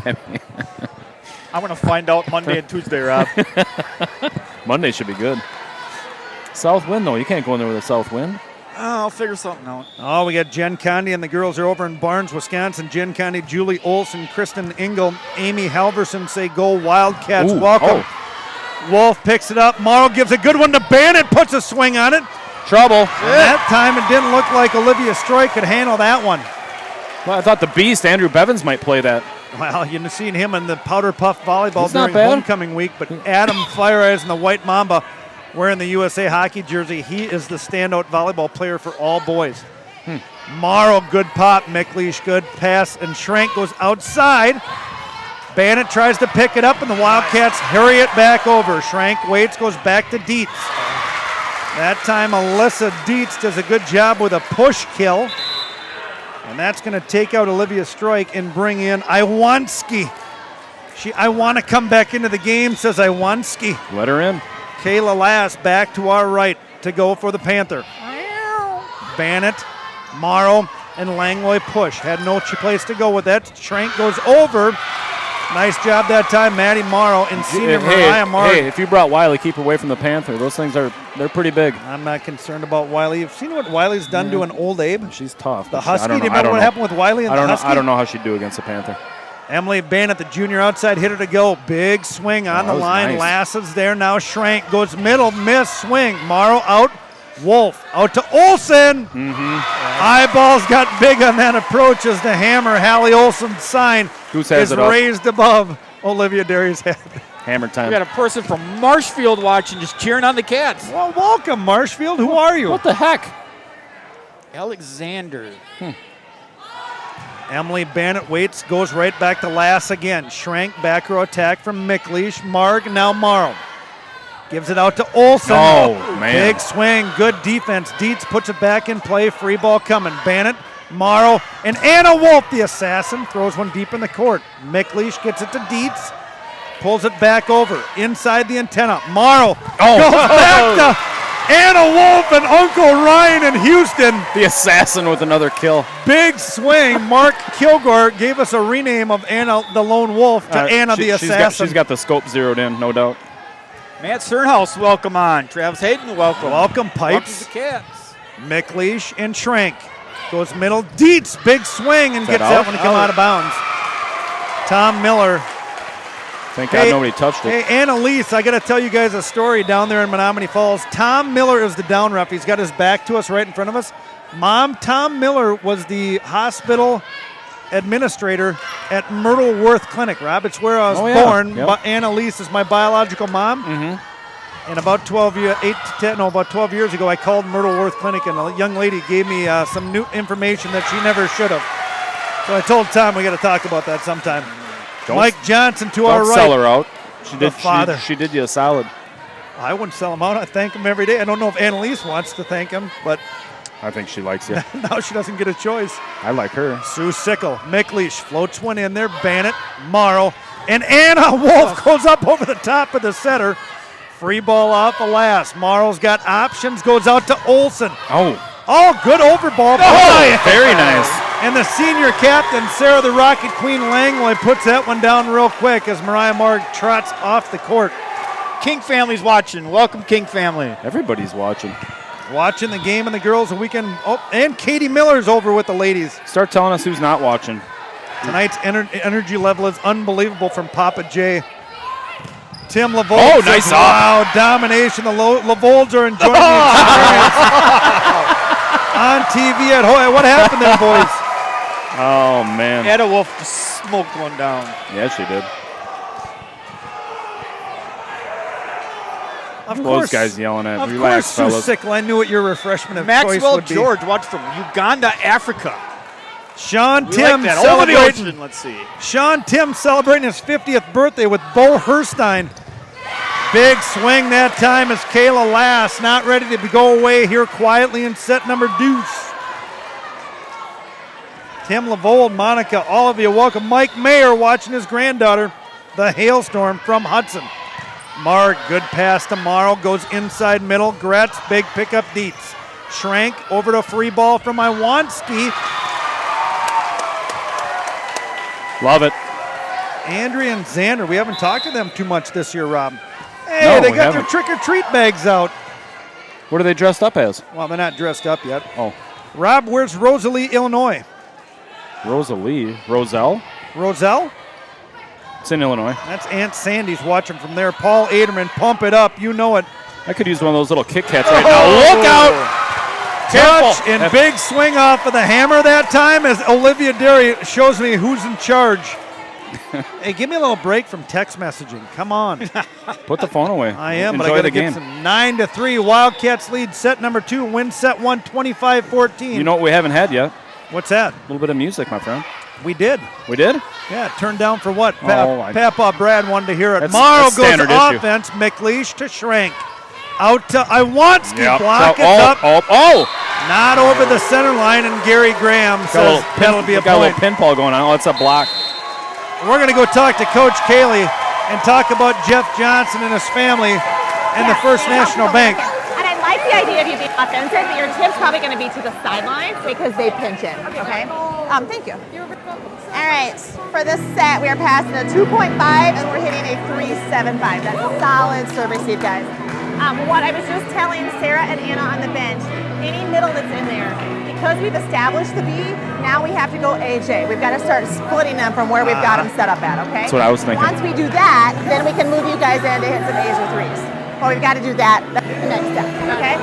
I'm going to find out Monday and Tuesday, Rob. Monday should be good. South wind, though. You can't go in there with a south wind. I'll figure something out. Oh, we got Jen Condy and the girls are over in Barnes, Wisconsin. Jen Condy, Julie Olson, Kristen Engel, Amy Halverson say go Wildcats. Ooh, Welcome. Wolf picks it up. Morrow gives a good one to Bannett, puts a swing on it. Trouble. And that time it didn't look like Olivia Stroy could handle that one. Well, I thought the Beast, Andrew Bevins, might play that. Well, you've seen him in the Powder Puff volleyball He's not during bad. homecoming week, but Adam Fire Eyes in the White Mamba wearing the USA hockey jersey. He is the standout volleyball player for all boys. Morrow, good pop. McLeish, good pass, and Schrank goes outside. Bannett tries to pick it up, and the Wildcats hurry it back over. Schrank waits, goes back to Dietz. That time, Alyssa Dietz does a good job with a push kill. And that's going to take out Olivia Stroik and bring in Iwanski. I want to come back into the game, says Iwanski. Let her in. Kayla Lass back to our right to go for the Panther. Bannett, Morrow, and Langlois push. Had no place to go with that. Schrank goes over. Nice job that time, Maddie Morrow and senior Mariah Mark. Hey, if you brought Wiley, keep away from the Panther. Those things they're pretty big. I'm not concerned about Wiley. You've seen what Wiley's done to an old Abe? She's tough. The Husky, do you remember what happened with Wiley and the Husky? I don't know how she'd do against the Panther. Emily Bannett, the junior outside hitter to go. Big swing on the line. Nice. Lasse's there now. Schrank goes middle, miss, swing. Morrow out. Wolf out to Olsen. Eyeballs got big on that approach as the hammer, Hallie Olsen's sign, is raised above Olivia Derry's head. Hammer time. We got a person from Marshfield watching, just cheering on the Cats. Well, welcome, Marshfield. Who are you? What the heck? Alexander. Emily Bannett waits, goes right back to Lass again. Schrank, back row attack from Mickleish. Marg, now Morrow. Gives it out to Olsen. Oh, man. Big swing, good defense. Dietz puts it back in play. Free ball coming. Bannett, Morrow, and Anna Wolf, the assassin, throws one deep in the court. Mickleish gets it to Dietz. Pulls it back over. Inside the antenna. Morrow goes back to Anna Wolf and Uncle Ryan in Houston. The assassin with another kill. Big swing. Mark Kilgore gave us a rename of Anna the Lone Wolf to Anna the Assassin. She's got the scope zeroed in, no doubt. Matt Sternhouse, welcome on. Travis Hayden, welcome. Welcome, Pipes. Welcome to the Cats. Mickleish and Schrank. Goes middle. Dietz, big swing, and gets that one to come out of bounds. Tom Miller. Thank God nobody touched it. Hey, Annalise, I got to tell you guys a story down there in Menominee Falls. Tom Miller is the down ref. He's got his back to us right in front of us. Tom Miller was the hospital administrator at Myrtle Worth Clinic, Rob. It's where I was born. Yep. Annalise is my biological mom. And about 12 years ago, I called Myrtle Worth Clinic, and a young lady gave me some new information that she never should have. So I told Tom we got to talk about that sometime. Mike Johnson to our right. Don't sell her out. She did you a solid. I wouldn't sell him out. I thank him every day. I don't know if Annalise wants to thank him, but I think she likes you. now she doesn't get a choice. I like her. Sue Sickle, Mickleish floats one in there. Bannett, Morrow, and Anna Wolf goes up over the top of the setter. Free ball off the last. Morrow's got options, goes out to Olsen. Oh, good overball. Oh, very nice. And the senior captain, Sarah the Rocket Queen Langlois, puts that one down real quick as Mariah Marg trots off the court. King family's watching. Welcome, King family. Everybody's watching. Watching the game and the girls the weekend. Oh, and Katie Miller's over with the ladies. Start telling us who's not watching. Tonight's energy level is unbelievable from Papa J. Tim Lavold. Oh, nice wow, domination. The Lavolds are enjoying the experience on TV at Hoya. What happened there, boys? Oh, man. Anna Wolf just smoked one down. Yeah, she did. Of course. Those guys yelling at. Of Relax, course, Sue fellas. Sickle. I knew what your refreshment of choice Maxwell would be. George watched from Uganda, Africa. Sean We Tim like that. Over the celebrating. ocean, let's see. Sean Tim celebrating his 50th birthday with Bo Herstein. Big swing that time as Kayla Lass not ready to go away here quietly in set number deuce. Tim Lavold, Monica, all of you, welcome. Mike Mayer watching his granddaughter, the Hailstorm from Hudson. Marg, good pass to Morrow, goes inside middle. Gretz, big pickup Dietz. Schrank over to free ball from Iwanski. Love it. Andrea and Xander, we haven't talked to them too much this year, Rob. Hey, No, they we got haven't. their trick-or-treat bags out. What are they dressed up as? Well, they're not dressed up yet. Oh, Rob, where's Rosalie, Illinois? Rosalie. Roselle? Roselle? It's in Illinois. That's Aunt Sandy's watching from there. Paul Aderman, pump it up. You know it. I could use one of those little Kit Kats right now. Look out! Touch and big swing off of the hammer that time as Olivia Derry shows me who's in charge. Hey, give me a little break from text messaging. Come on. Put the phone away. I am, Enjoy but I got to the get game. some 9-3. Wildcats lead set number 2, win set 1, 25-14. You know what we haven't had yet? What's that? A little bit of music, my friend. We did. We did? Yeah, turned down for what? Oh, Papa Brad wanted to hear it. That's Morrow goes standard issue. offense. Mickleish to Schrank. Out to Iwanski. Yep. Block. So- It's up. Oh! Not over the center line, and Gary Graham says that'll be a got point. a little pinball going on. Oh, it's a block. We're going to go talk to Coach Cayley and talk about Jeff Johnson and his family and the First National Bank. And I like the idea of you being offensive, but your tip's probably going to be to the sidelines because they pinch in. Okay. Thank you. All right. For this set, we are passing a 2.5 and we're hitting a 3.75. That's a solid serve receive, guys. What I was just telling Sarah and Anna on the bench, any middle that's in there, because we've established the B, now we have to go AJ. We've got to start splitting them from where we've got them set up at, okay? That's what I was thinking. Once we do that, then we can move you guys in to hit some A's or threes. But we've got to do that. That's the next step, okay?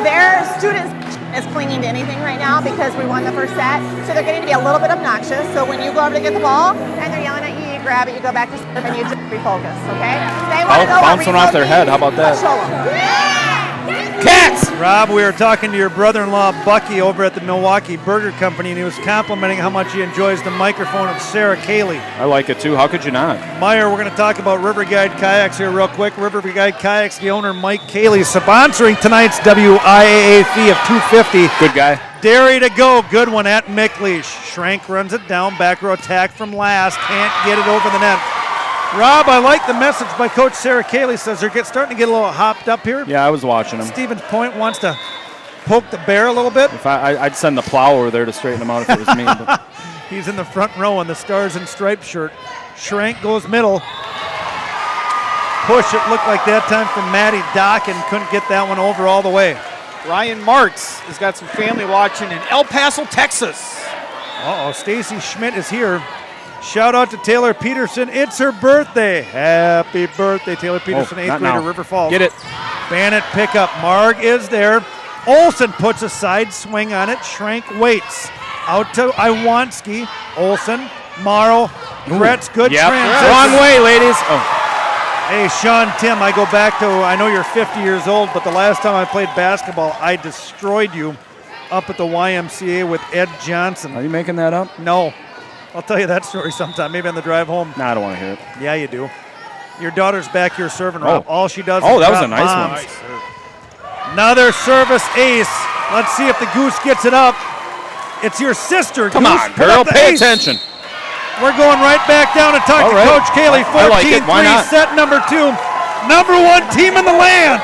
Their students is clinging to anything right now because we won the first set, so they're getting to be a little bit obnoxious. So when you go over to get the ball and they're yelling at you, you grab it, you go back to serve, and you just refocus, okay? They want to know what bouncing off their head. How about that? Show them. Cats! Rob, we were talking to your brother-in-law, Bucky, over at the Milwaukee Burger Company, and he was complimenting how much he enjoys the microphone of Sarah Cayley. I like it too. How could you not? Meyer, we're going to talk about River Guide Kayaks here real quick. River Guide Kayaks, the owner, Mike Cayley, sponsoring tonight's WIAA fee of $250. Good guy. Dairy to go. Good one at Mickleish. Schrank runs it down. Back row attack from last. Can't get it over the net. Rob, I like the message by Coach Sarah Cayley. Says they're starting to get a little hopped up here. Yeah, I was watching him. Stevens Point wants to poke the bear a little bit. If I'd send the plow over there to straighten him out if it was me. But. He's in the front row in the Stars and Stripes shirt. Schrank goes middle. Push, it looked like that time from Matty Dockin. Couldn't get that one over all the way. Ryan Marks has got some family watching in El Paso, Texas. Uh-oh, Stacy Schmidt is here. Shout out to Taylor Peterson. It's her birthday. Happy birthday, Taylor Peterson, 8th grader, River Falls. Get it. Bannock pickup. Marg is there. Olsen puts a side swing on it. Schrank waits. Out to Iwanski. Olsen. Morrow. Gretz, good transition. Wrong way, ladies. Oh. Hey, Sean Tim, I go back to, I know you're 50 years old, but the last time I played basketball, I destroyed you up at the YMCA with Ed Johnson. Are you making that up? No. I'll tell you that story sometime, maybe on the drive home. No, I don't want to hear it. Yeah, you do. Your daughter's back here serving, Rob. All she does is that was drop a nice bombs. one. Another service ace. Let's see if the Goose gets it up. It's your sister, Come Goose. on, Put girl, up the pay ace. attention. We're going right back down to talk to right. Coach Cayley. 14-3, I like it. Why not? set number 2. Number 1 team in the land.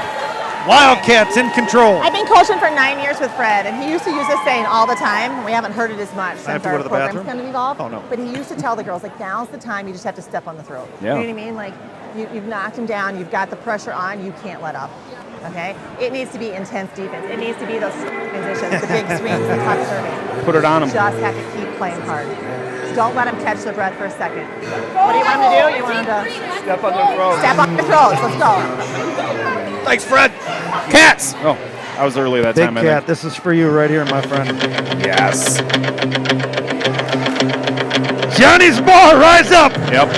Wildcats in control. I've been coaching for 9 years with Fred, and he used to use this saying all the time. We haven't heard it as much I have since to go our to the program's bathroom? kind of evolved. Oh, no. But he used to tell the girls, like, now's the time. You just have to step on the throat. Yeah. You know what I mean? Like, you've knocked him down. You've got the pressure on. You can't let up. Okay? It needs to be intense defense. It needs to be those transitions, the big swings, the tough serving. Put it on him. You just have to keep playing hard. Don't let them catch their breath for a second. What do you want them to do? You want them to Step on their throat. step on their throats. Let's go. Thanks, Fred. Cats. Oh, I was early that Big time. I Cat, this is for you right here, my friend. think. Yes. Johnny's ball, rise up. Yep.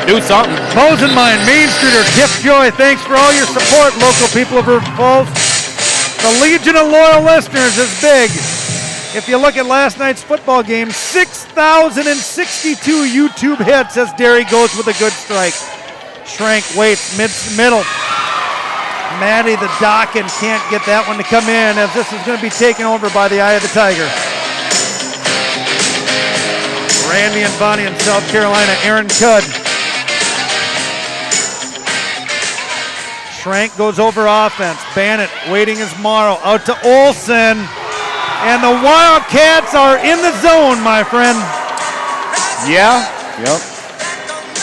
Do something. Mosenmine, Main Streeter, Tip Joy, thanks for all your support, local people of River Falls. The Legion of Loyal Listeners is big. If you look at last night's football game, 6,062 YouTube hits as Derry goes with a good strike. Schrank waits, middle. Maddie the Dockin can't get that one to come in as this is going to be taken over by the Eye of the Tiger. Randy and Bonnie in South Carolina, Aaron Cudd. Schrank goes over offense. Bannock waiting as Morrow. Out to Olsen. And the Wildcats are in the zone, my friend. Yeah. Yep.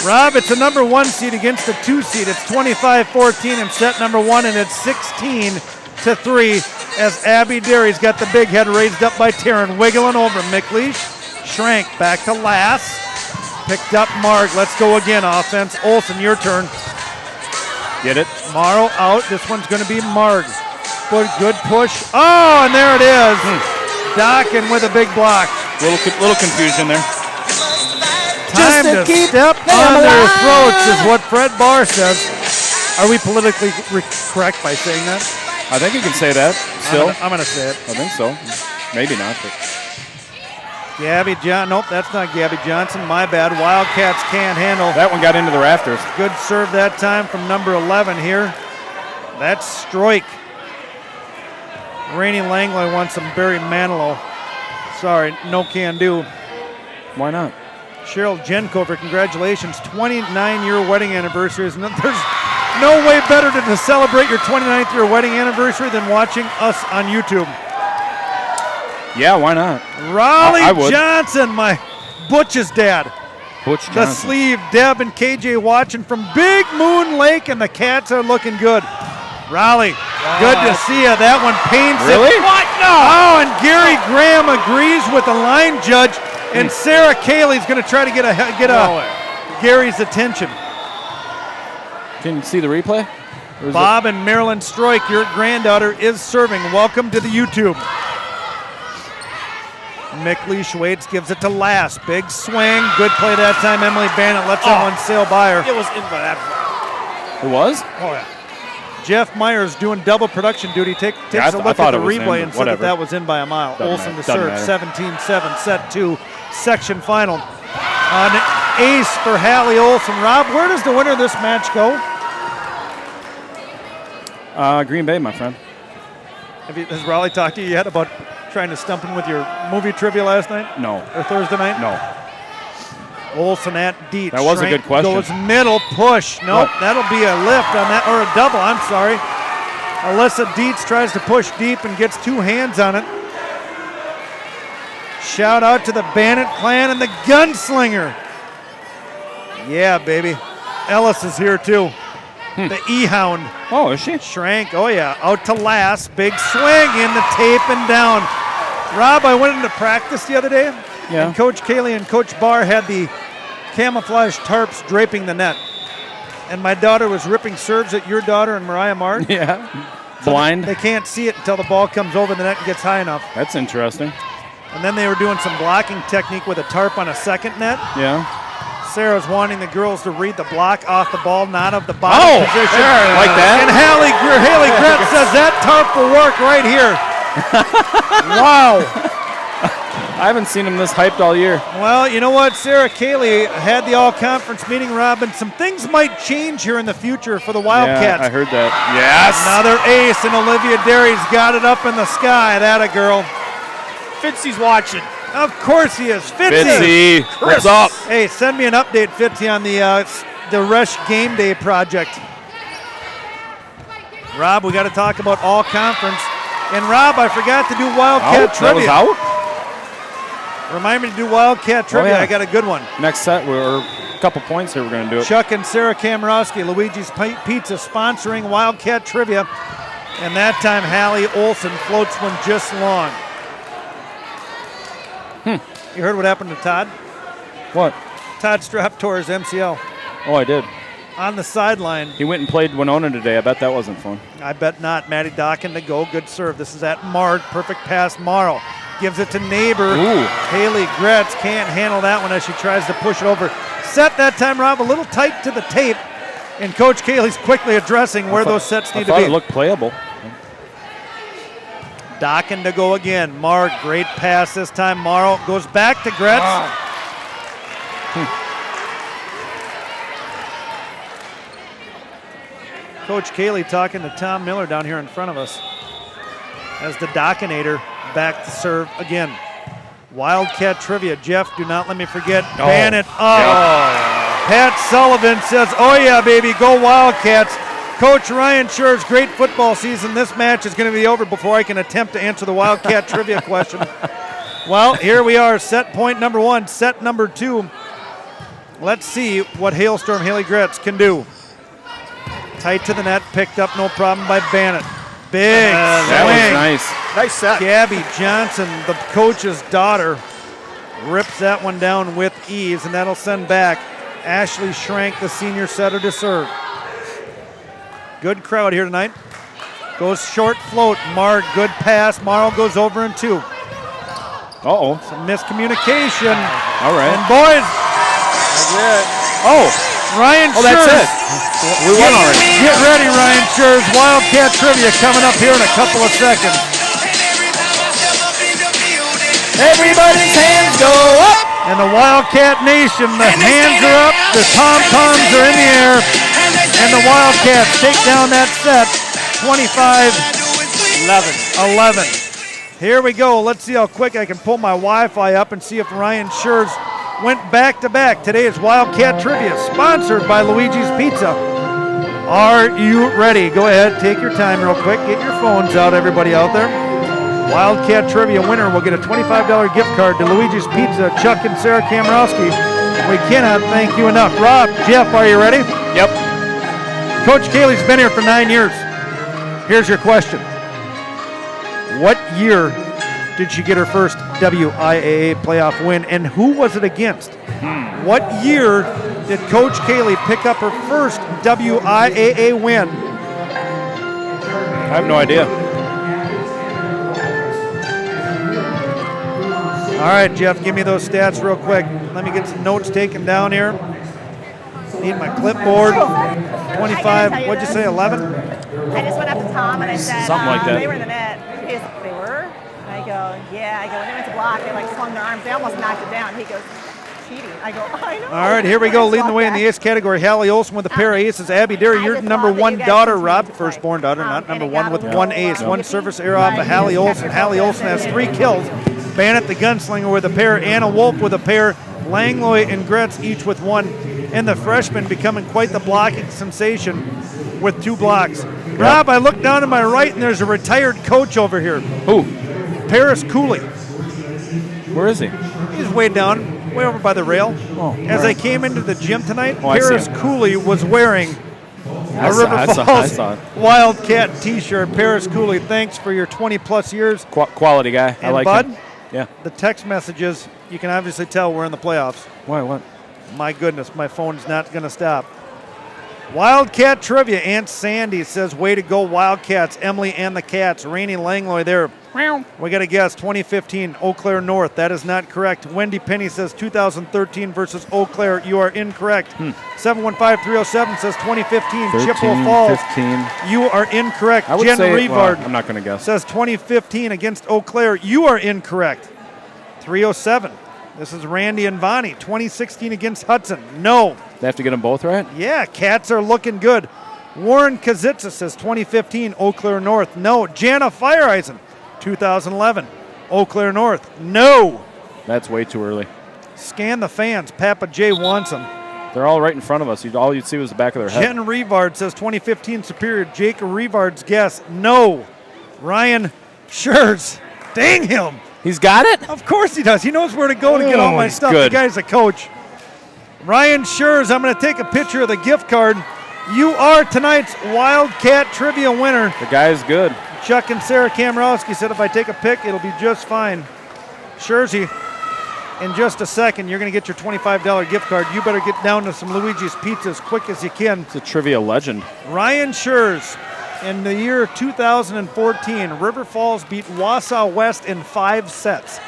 Rob, it's a number 1 seed against a 2 seed. It's 25-14 in set number 1, and it's 16-3 as Abby Derry's got the big head raised up by Taryn, wiggling over Mickleish. Schrank back to Lass. Picked up Marg. Let's go again. Offense. Olsen, your turn. Get it. Morrow out. This one's going to be Marg. Good push. Oh, and there it is. Dockin with a big block. Little confusion there. Time to step on their throats is what Fred Barr says. Are we politically correct by saying that? I think you can say that still. I'm going to say it. I think so. Maybe not. But. Gabby Johnson. Nope, that's not Gabby Johnson. My bad. Wildcats can't handle. That one got into the rafters. Good serve that time from number 11 here. That's Stroik. Rainey Langley wants some Barry Manilow. Sorry, no can do. Why not? Cheryl Jenkover, congratulations. 29-year wedding anniversary. There's No way better to celebrate your 29th year wedding anniversary than watching us on YouTube. Yeah, why not? Raleigh I would. Johnson, my Butch's dad. Butch The Johnson. sleeve, Deb and KJ watching from Big Moon Lake, and the Cats are looking good. Raleigh, good to see you. That one paints Really? it. What? No! Oh, and Gary Graham agrees with the line judge, and Sarah Cayley's going to try to get Gary's attention. Can you see the replay? Or is Bob and Marilyn Stroik, your granddaughter, is serving. Welcome to the YouTube. Mickley Schwaitz gives it to Lass. Big swing. Good play that time. Emily Bannett lets that one sail by her. It was in by that. It was? Oh, yeah. Jeff Myers doing double production duty. Takes Yeah, a I look thought at the it was in, replay but and said whatever. that was in by a mile. Doesn't Olsen matter. to serve. Doesn't 17-7, set 2, section final. An ace for Hallie Olsen. Rob, where does the winner of this match go? Green Bay, my friend. Has Raleigh talked to you yet about trying to stump him with your movie trivia last night? No. Or Thursday night? No. Olsen at Dietz. That was a good question. Goes middle push. Nope, What? that'll be a lift on that, or a double, I'm sorry. Alyssa Dietz tries to push deep and gets two hands on it. Shout out to the Bannett clan and the Gunslinger. Yeah, baby. Ellis is here too. The E-Hound. Oh, is she? Schrank, oh yeah, out to Lass. Big swing in the tape and down. Rob, I went into practice the other day. Yeah. And Coach Cayley and Coach Barr had the camouflage tarps draping the net. And my daughter was ripping serves at your daughter and Mariah Martin. Yeah. Blind. They can't see it until the ball comes over the net and gets high enough. That's interesting. And then they were doing some blocking technique with a tarp on a second net. Yeah. Sarah's wanting the girls to read the block off the ball, not of the bottom position. Like that? And Haley Gretz says that tarp will work right here. Wow. I haven't seen him this hyped all year. Well, you know what? Sarah Cayley had the all-conference meeting, Rob, and some things might change here in the future for the Wildcats. Yeah, I heard that. Yes. Another ace, and Olivia Derry's got it up in the sky. That a girl. Fitzy's watching. Of course he is. Fitzy. Fitzy, what's up? Hey, send me an update, Fitzy, on the Rush Game Day project. Rob, we got to talk about all-conference. And Rob, I forgot to do Wildcat trivia. That was out? Remind me to do Wildcat trivia. yeah. I got a good one. Next set, we're a couple points here. We're going to do it. Chuck and Sarah Kamrowski, Luigi's Pizza, sponsoring Wildcat trivia. And that time, Hallie Olsen floats one just long. You heard what happened to Todd? What? Todd Strapp tore his MCL Oh, I did. on the sideline. He went and played Winona today. I bet that wasn't fun. I bet not. Maddie Dockin to go. Good serve. This is at Mard. Perfect pass. Morrow gives it to neighbor. Ooh. Haley Gretz can't handle that one as she tries to push it over. Set that time, Rob, a little tight to the tape. And Coach Cayley's quickly addressing where those sets need I to thought be. it looked playable. Dockin to go again. Mark, great pass this time. Morrow goes back to Gretz. Coach Cayley talking to Tom Miller down here in front of us as the Dockinator back to serve again. Wildcat trivia. Jeff, do not let me forget. Bannett up. Pat Sullivan says, oh yeah, baby, go Wildcats. Coach Ryan Scher's great football season. This match is going to be over before I can attempt to answer the Wildcat trivia question. Well, here we are, set point number one, set number two. Let's see what Hailstorm Haley Gretz can do. Tight to the net, picked up, no problem by Bannett. Big That swing. was nice. Nice set. Gabby Johnson, the coach's daughter, rips that one down with ease, and that'll send back Ashley Schrank, the senior setter, to serve. Good crowd here tonight. Goes short float. Marr, good pass. Morrow goes over in two. Uh-oh. Some miscommunication. All right. And boys, Oh, Ryan oh, that's Scherz. it. We won already. Get ready, Ryan Scherz. Wildcat trivia coming up here in a couple of seconds. Everybody's hands go up. And the Wildcat Nation, the hands are up, the pom-poms are in the air, and the Wildcats take down that set, 25-11. Here we go. Let's see how quick I can pull my Wi-Fi up and see if Ryan Scherz went back-to-back. Today is Wildcat Trivia, sponsored by Luigi's Pizza. Are you ready? Go ahead, take your time real quick. Get your phones out, everybody out there. Wildcat Trivia winner will get a $25 gift card to Luigi's Pizza, Chuck and Sarah Kamrowski. We cannot thank you enough. Rob, Jeff, are you ready? Yep. Coach Kaylee's been here for 9 years. Here's your question. What year did she get her first WIAA playoff win, and who was it against? What year did Coach Kaylee pick up her first WIAA win? I have no idea. All right, Jeff, give me those stats real quick. Let me get some notes taken down here. Need my clipboard. 25, what'd you say, 11? I just went up to Tom and I said, Something like that. They were in the net. He goes, they were? And I go, yeah. I go, when they went to block, they like swung their arms. They almost knocked it down. He goes, cheating. I go, I know. All right, here we go. Leading the way in the ace category, Hallie Olson with a pair of aces. Abby Derry, your number one daughter, Rob, firstborn daughter, not number one, with one ace. One service error off of Hallie Olson. Hallie Olson has 3 kills. Bannock, the gunslinger, with a pair. Anna Wolf with a pair. Langlois and Gretz each with 1. And the freshman becoming quite the blocking sensation with 2 blocks. Rob, I look down to my right and there's a retired coach over here. Who? Paris Cooley. Where is he? He's way down, way over by the rail. Oh, As right. I came into the gym tonight, Oh, I see Paris him. Cooley was wearing I a saw- River I saw- I Falls saw it. Wildcat t-shirt. Paris Cooley, thanks for your 20-plus years. Quality guy. I And like Bud, him. Yeah. the text messages, you can obviously tell we're in the playoffs. Why? What? My goodness, my phone's not going to stop. Wildcat Trivia. Aunt Sandy says, way to go, Wildcats. Emily and the Cats. Rainey Langlois there. We got to guess, 2015, Eau Claire North. That is not correct. Wendy Penny says 2013 versus Eau Claire. You are incorrect. 715-307 says 2015, 13, Chippewa Falls. 15. You are incorrect. I would Jen say, Revard I'm not going to guess. says 2015 against Eau Claire. You are incorrect. 307. This is Randy and Vonnie. 2016 against Hudson. No. They have to get them both right? Yeah, Cats are looking good. Warren Kazitsa says 2015, Eau Claire North. No. Jana Fireeisen, 2011, Eau Claire North. No. That's way too early. Scan the fans. Papa J wants them. They're all right in front of us. All you'd see was the back of their head. Jen Revard says 2015 Superior. Jake Revard's guess. No. Ryan Schurz. Dang him. He's got it? Of course he does. He knows where to go to get all my he's stuff. good. The guy's a coach. Ryan Schurz, I'm going to take a picture of the gift card. You are tonight's Wildcat Trivia winner. The guy's good. Chuck and Sarah Kamrowski said if I take a pic, it'll be just fine. Schurzy, in just a second, you're going to get your $25 gift card. You better get down to some Luigi's Pizza as quick as you can. It's a trivia legend. Ryan Schurz, in the year 2014, River Falls beat Wausau West in 5 sets.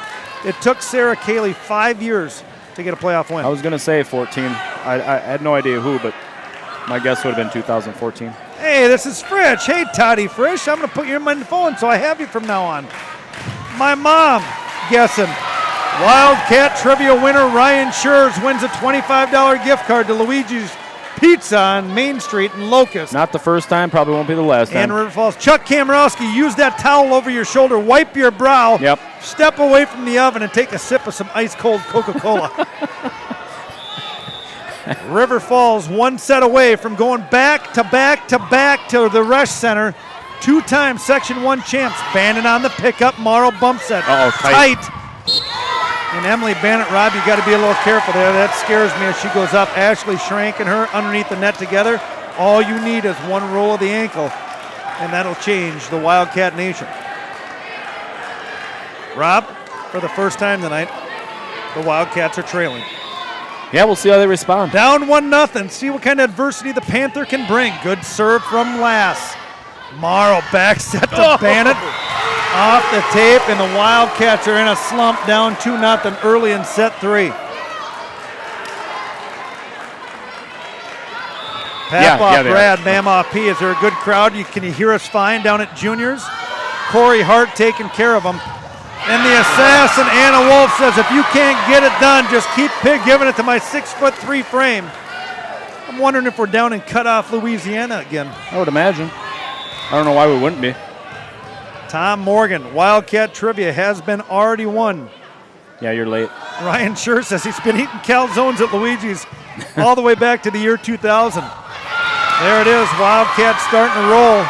It took Sarah Kaylee 5 years to get a playoff win. I was going to say 14. I had no idea who, but my guess would have been 2014. Hey, this is Frisch. Hey, Toddy Frisch. I'm going to put you in my phone so I have you from now on. My mom guessing. Wildcat Trivia winner Ryan Schurz wins a $25 gift card to Luigi's Pizza on Main Street in Locust. Not the first time, probably won't be the last time. And River Falls. Chuck Kamrowski, use that towel over your shoulder, wipe your brow, Yep. step away from the oven, and take a sip of some ice-cold Coca-Cola. River Falls 1 set away from going back to back to back to the Rush Center. 2-time Section 1 champs. Bannon on the pickup, Morrow bump set. Uh-oh, tight. And Emily Bannett, Rob, you got to be a little careful there. That scares me as she goes up. Ashley Schrank and her underneath the net together. All you need is one roll of the ankle, and that'll change the Wildcat Nation. Rob, for the first time tonight, the Wildcats are trailing. Yeah, we'll see how they respond. Down 1-0. See what kind of adversity the Panther can bring. Good serve from Lass. Morrow back set to Bannett. Off the tape, and the Wildcats are in a slump, down 2-0 early in set 3. Papoff, they Brad, are. Mamaw P. Is there a good crowd? Can you hear us fine down at Juniors? Corey Hart taking care of them. And the assassin, Anna Wolf, says, if you can't get it done, just keep giving it to my 6'3" frame. I'm wondering if we're down in cutoff Louisiana again. I would imagine. I don't know why we wouldn't be. Tom Morgan, Wildcat Trivia has been already won. Yeah, you're late. Ryan Schurz says he's been eating calzones at Luigi's all the way back to the year 2000. There it is, Wildcats starting to roll.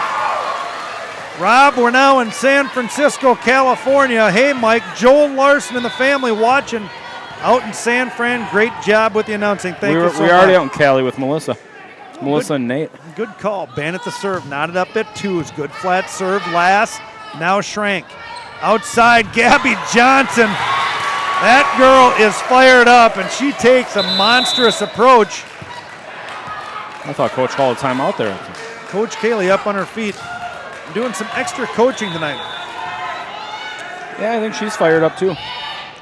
Rob, we're now in San Francisco, California. Hey, Mike, Joel Larson and the family watching out in San Fran. Great job with the announcing. Thank you so much. We're already out in Cali with Melissa. Melissa and Nate. Good call. Bannett the serve. Knotted up at twos. Good flat serve. Last. Now Schrank. Outside, Gabby Johnson. That girl is fired up, and she takes a monstrous approach. I thought Coach called a timeout there. Coach Kaylee up on her feet. Doing some extra coaching tonight. Yeah, I think she's fired up too.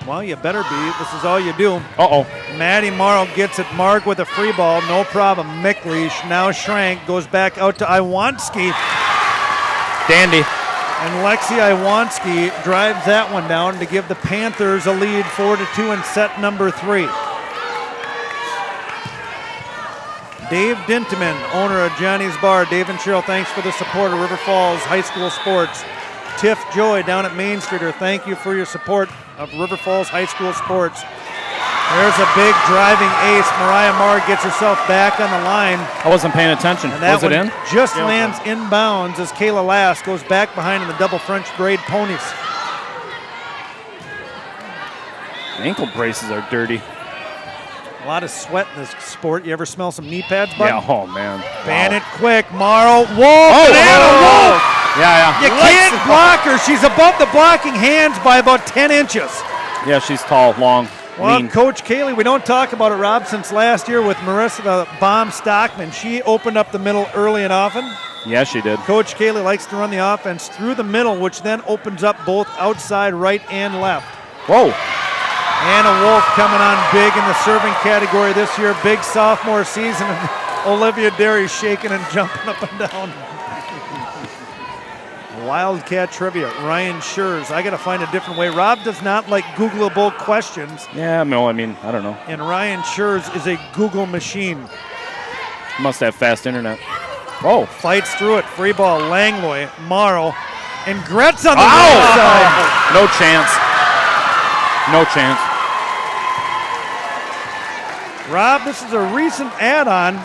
Well, you better be. This is all you do. Uh-oh. Maddie Morrow gets it. Mark with a free ball. No problem. Miklish. Now Schrank goes back out to Iwanski. Dandy. And Lexi Iwanski drives that one down to give the Panthers a lead 4-2 in set number 3. Dave Dinteman, owner of Johnny's Bar. Dave and Cheryl, thanks for the support of River Falls High School Sports. Tiff Joy down at Main Streeter, thank you for your support of River Falls High School Sports. There's a big driving ace. Mariah Marr gets herself back on the line. I wasn't paying attention. And that Was it in? Just lands inbounds as Kayla Lass goes back behind in the double French braid ponies. Ankle braces are dirty. A lot of sweat in this sport. You ever smell some knee pads, bud? Yeah, oh man. Bannett quick. Morrow. Wolf. Banana Wolf. Yeah. You can't block her. She's above the blocking hands by about 10 inches. Yeah, she's tall, long, Well, lean. Coach Kaylee, we don't talk about it, Rob, since last year with Marissa the Bomb Stockman. She opened up the middle early and often. Yeah, she did. Coach Kaylee likes to run the offense through the middle, which then opens up both outside right and left. Whoa. Anna Wolf coming on big in the serving category this year. Big sophomore season. And Olivia Derry shaking and jumping up and down. Wildcat trivia. Ryan Schurz. I got to find a different way. Rob does not like Googleable questions. Yeah, no, I mean, I don't know. And Ryan Schurz is a Google machine. Must have fast internet. Whoa. Fights through it. Free ball. Langlois. Morrow. And Gretz on the right side. No chance. No chance. Rob, this is a recent add-on,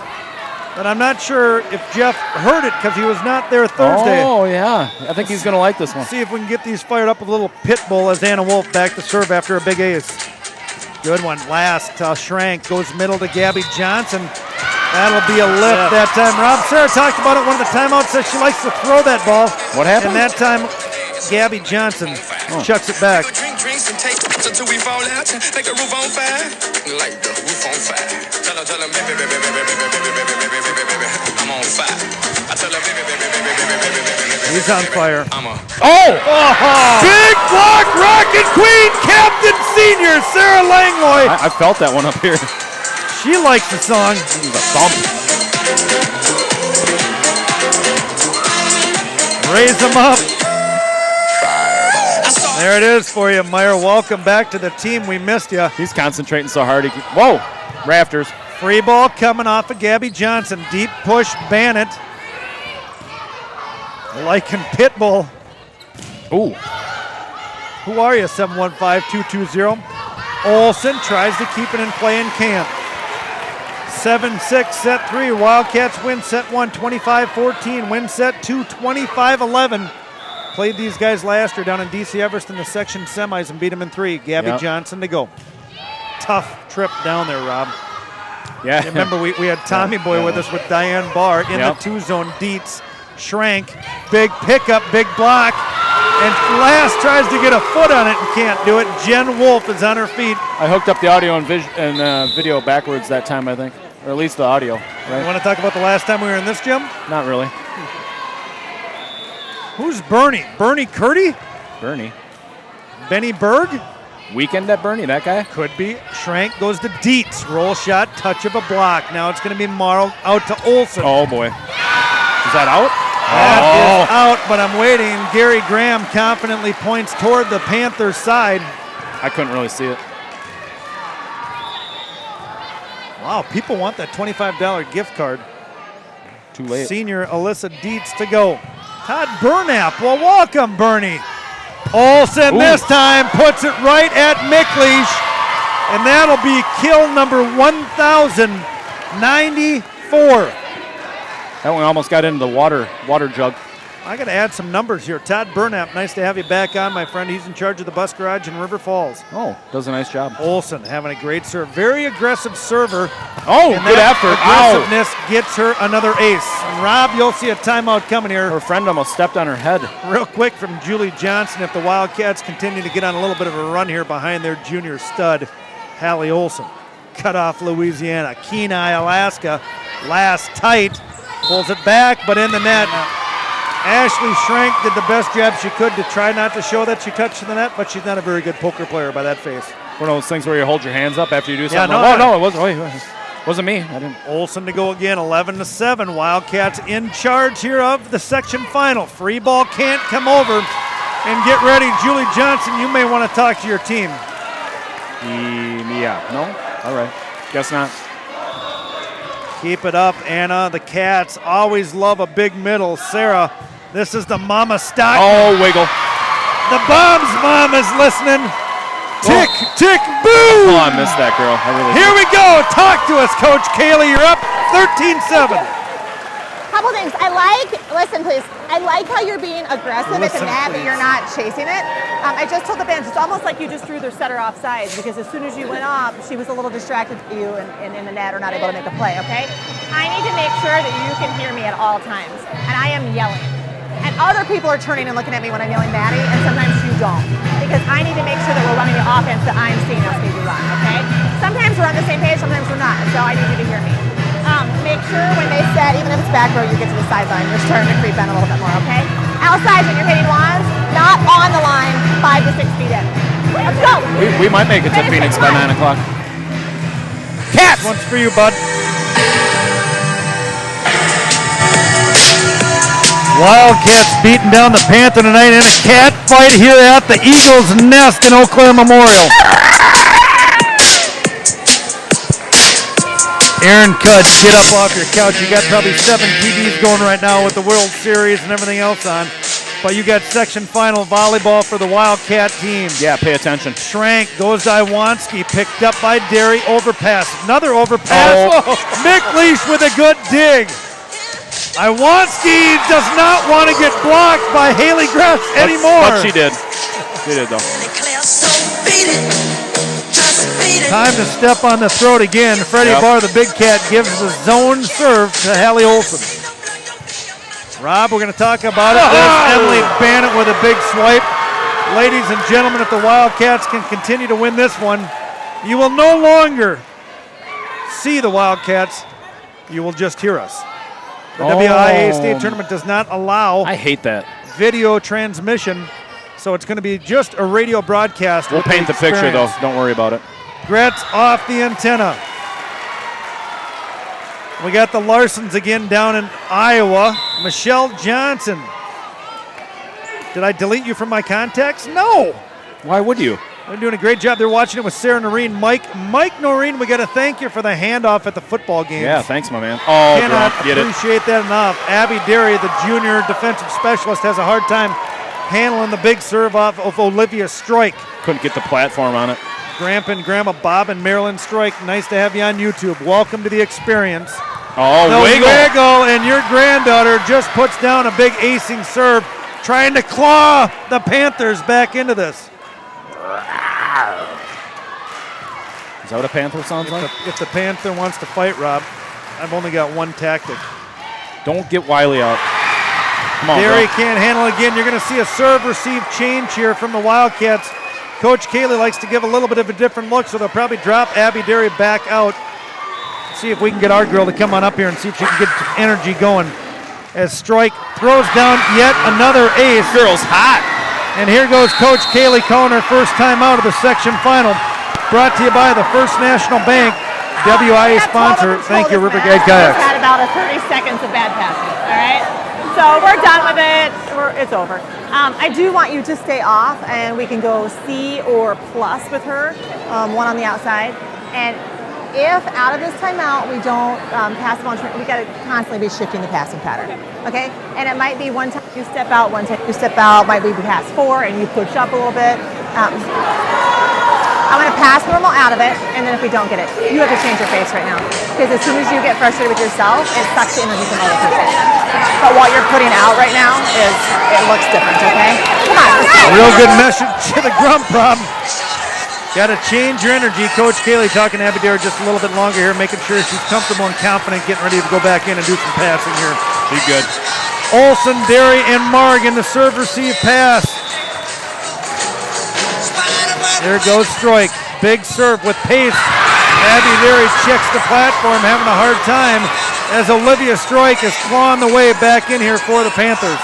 but I'm not sure if Jeff heard it because he was not there Thursday. Oh, yeah. I think he's going to like this one. See if we can get these fired up with a little pit bull as Anna Wolf back to serve after a big ace. Good one. Last, Schrank goes middle to Gabby Johnson. That'll be a lift that time. Rob, Sarah talked about it one of the timeouts, says she likes to throw that ball. What happened? And that time, Gabby Johnson chucks it back. Drinks and take until we fall out. Like the roof on fire. Like the roof on fire. Tell her, baby, I'm on fire. I tell her, baby, He's on fire. Big block, Rocket Queen, Captain Senior, Sarah Langlois. I felt that one up here. She likes the song. This is a thump. Raise them up. There it is for you, Meyer. Welcome back to the team. We missed you. He's concentrating so hard. Whoa, rafters. Free ball coming off of Gabby Johnson. Deep push, Bannett. Liking Pitbull. Ooh. Who are you, 715-220? Olsen tries to keep it in play and can't. 7-6, set 3. Wildcats win set 1, 25-14. Win set 2, 25-11. Played these guys last year down in D.C. Everest in the section semis and beat them in 3. Gabby Johnson to go. Tough trip down there, Rob. Yeah. Remember, we had Tommy Boy with us with Diane Barr in the 2-zone. Dietz, Schrank, big pickup, big block. And Lass tries to get a foot on it and can't do it. Jen Wolf is on her feet. I hooked up the audio and video backwards that time, I think. Or at least the audio, right? You want to talk about the last time we were in this gym? Not really. Who's Bernie? Bernie Curdy? Bernie. Benny Berg? Weekend at Bernie, that guy? Could be. Schrank goes to Dietz. Roll shot, touch of a block. Now it's going to be Morrow out to Olsen. Oh, boy. Is that out? That is out, but I'm waiting. Gary Graham confidently points toward the Panthers side. I couldn't really see it. Wow, people want that $25 gift card. Too late. Senior Alyssa Dietz to go. Todd Burnap, well, welcome, Bernie. Olsen this time puts it right at Miklish, and that'll be kill number 1,094. That one almost got into the water jug. I got to add some numbers here. Todd Burnap, nice to have you back on, my friend. He's in charge of the bus garage in River Falls. Oh, does a nice job. Olson having a great serve. Very aggressive server. Oh, and good effort. Ow. Aggressiveness gets her another ace. And Rob, you'll see a timeout coming here. Her friend almost stepped on her head. Real quick from Julie Johnson if the Wildcats continue to get on a little bit of a run here behind their junior stud, Hallie Olson. Cut off Louisiana. Kenai, Alaska. Last tight. Pulls it back, but in the net. Ashley Schrank did the best job she could to try not to show that she touched the net, but she's not a very good poker player by that face. One of those things where you hold your hands up after you do something. Yeah, no, it wasn't me. I didn't. Olson to go again, 11-7. Wildcats in charge here of the section final. Free ball can't come over. And get ready, Julie Johnson, you may want to talk to your team. Yeah, no? All right. Guess not. Keep it up, Anna. The Cats always love a big middle. Sarah, this is the Mama Stockman. Oh, wiggle. The Bombs mom is listening. Tick, tick, boom! Oh, I missed that girl. Here we go. Talk to us, Coach Kaylee. You're up 13-7. Couple things. Listen please, I like how you're being aggressive at the net, but you're not chasing it. I just told the fans, it's almost like you just threw their setter off sides because as soon as you went off, she was a little distracted to you and in the net or not able to make a play, okay? I need to make sure that you can hear me at all times, and I am yelling. And other people are turning and looking at me when I'm yelling Maddie, and sometimes you don't. Because I need to make sure that we're running the offense that I'm seeing us maybe run, okay? Sometimes we're on the same page, sometimes we're not, so I need you to hear me. Make sure when they set, even if it's back row, you get to the sideline. You're starting to creep in a little bit more, okay? Outside when you're hitting wands, not on the line, 5 to 6 feet in. Let's go. We might make it to Phoenix by 9 o'clock. Cats! One's for you, bud. Wildcats beating down the Panther tonight in a cat fight here at the Eagles' Nest in Eau Claire Memorial. Aaron Cudd, get up off your couch. You got probably 7 TVs going right now with the World Series and everything else on. But you got section final volleyball for the Wildcat team. Yeah, pay attention. Schrank goes to Iwanski, picked up by Derry, overpass. Another overpass. Oh. Mick Leash with a good dig. Iwanski does not want to get blocked by Haley Gretz anymore. But she did. She did, though. Time to step on the throat again. Freddie Barr, the big cat, gives the zone serve to Hallie Olson. Rob, we're going to talk about it. There's Emily Bannett with a big swipe. Ladies and gentlemen, if the Wildcats can continue to win this one, you will no longer see the Wildcats. You will just hear us. The WIAA state tournament does not allow I hate that. video transmission, so it's going to be just a radio broadcast. We'll paint the picture, though. Don't worry about it. Gretz off the antenna. We got the Larsons again down in Iowa. Michelle Johnson. Did I delete you from my contacts? No. Why would you? They're doing a great job. They're watching it with Sarah Noreen. Mike Noreen, we got to thank you for the handoff at the football game. Yeah, thanks, my man. Oh, cannot get appreciate that enough. Abby Derry, the junior defensive specialist, has a hard time handling the big serve off of Olivia Stroik. Couldn't get the platform on it. Grandpa and Grandma Bob and Marilyn Stroik, nice to have you on YouTube. Welcome to the experience. Oh, the wiggle. And your granddaughter just puts down a big acing serve, trying to claw the Panthers back into this. Is that what a Panther sounds like? If the Panther wants to fight, Rob, I've only got one tactic. Don't get Wiley out. Come on, Derry bro. can't handle it again. You're going to see a serve-receive change here from the Wildcats. Coach Kaylee likes to give a little bit of a different look, so they'll probably drop Abby Derry back out. See if we can get our girl to come on up here and see if she can get energy going. As Stroik throws down yet another ace. Girl's hot. And here goes Coach Kaylee calling her first time out of the section final. Brought to you by the First National Bank, WIAA sponsor. Thank you, Rivergate Kayaks. Had about 30 seconds of bad passing, all right? So we're done with it. It's over. I do want you to stay off, and we can go C or plus with her, one on the outside. And if out of this timeout we don't pass the ball, we got to constantly be shifting the passing pattern, okay? And it might be one time you step out, one time you step out, might be pass 4, and you push up a little bit. I'm going to pass normal out of it, and then if we don't get it, you have to change your face right now. Because as soon as you get frustrated with yourself, it sucks the energy from other people. But what you're putting out right now it looks different, okay? Come on, let's go. Real good message to the Grump, Rob. Got to change your energy. Coach Kaylee talking to Abby Dare just a little bit longer here, making sure she's comfortable and confident, getting ready to go back in and do some passing here. Be good. Olson, Derry, and Morgan, the serve, receive, pass. There goes Stroik. Big serve with pace. Abby Derry checks the platform, having a hard time as Olivia Stroik is clawing the way back in here for the Panthers.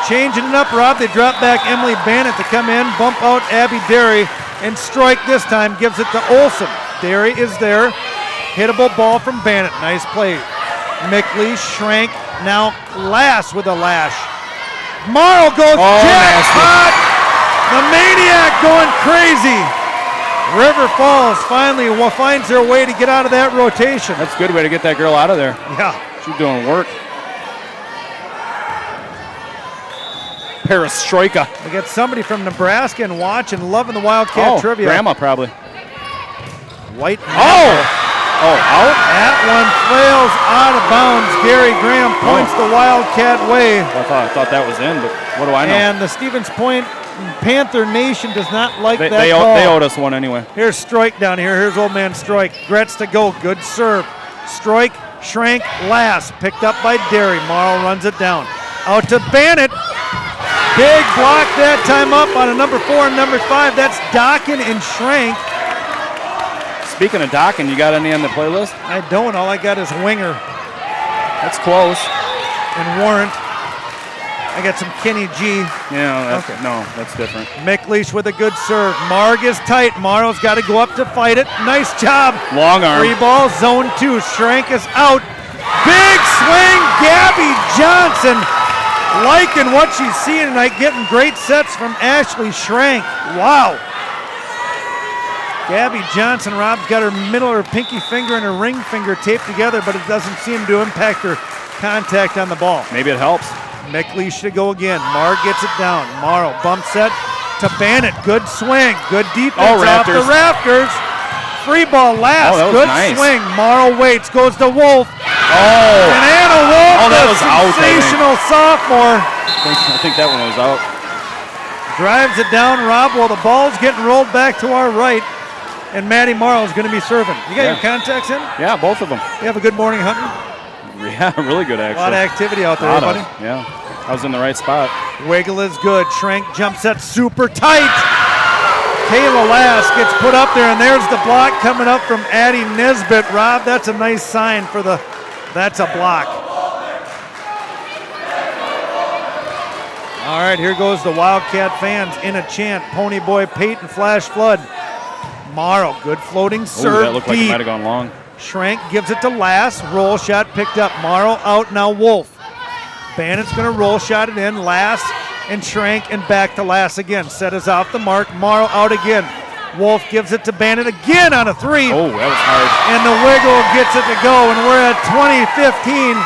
Changing it up, Rob. They drop back Emily Bannett to come in, bump out Abby Derry, and Stroik this time gives it to Olson. Derry is there. Hittable ball from Bannett. Nice play. Mickley, Schrank, now Lass with a lash. Morrow goes jackpot. The Maniac going crazy. River Falls finally finds their way to get out of that rotation. That's a good way to get that girl out of there. Yeah. She's doing work. Perestroika. We got somebody from Nebraska and watching, loving the Wildcat trivia. Grandma probably. White. Oh, out? That one flails out of bounds. Gary Graham points the Wildcat way. I thought that was in, but what do I know? And the Stevens Point Panther Nation does not like that they call. They owed us one anyway. Here's Stroik down here. Here's old man Stroik. Gretz to go. Good serve. Stroik, Schrank, Lass. Picked up by Derry. Morrow runs it down. Out to Bannett. Big block that time up on a number 4 and number 5. That's Dockin and Schrank. Speaking of Dockin, you got any on the playlist? I don't. All I got is Winger That's close. and Warrant. I got some Kenny G. Yeah, no, that's different. McLeish with a good serve. Marg is tight. Morrow's got to go up to fight it. Nice job. Long arm. Free ball, zone 2. Schrank is out. Big swing, Gabby Johnson. Liking what she's seeing tonight, getting great sets from Ashley Schrank. Wow. Gabby Johnson, Rob's got her middle, her pinky finger and her ring finger taped together, but it doesn't seem to impact her contact on the ball. Maybe it helps. Mickley should go again. Marg gets it down. Morrow bump set to Bannett. Good swing. Good defense off the rafters. Free ball last. Good swing. Morrow waits. Goes to Wolf. And Anna Wolf, that the was out, sensational sophomore. I think that one was out. Drives it down, Rob, while the ball's getting rolled back to our right. And Maddie Morrow is going to be serving. You got your contacts in? Yeah, both of them. You have a good morning, Hunter? Yeah, really good actually. A lot of activity out there, buddy. Yeah, I was in the right spot. Wiggle is good. Schrank jump set super tight. Kayla Lass gets put up there, and there's the block coming up from Addie Nesbitt. Rob, that's a nice sign for that's a block. All right, here goes the Wildcat fans in a chant. Pony Boy Peyton Flash Flood. Morrow, good floating serve. That looked like it might have gone long. Schrank gives it to Lass. Roll shot picked up. Morrow out now. Wolf. Bannett's going to roll shot it in. Lass and Schrank and back to Lass again. Set is off the mark. Morrow out again. Wolf gives it to Bannett again on a 3. Oh, that was hard. And the Wiggle gets it to go. And we're at 20-15.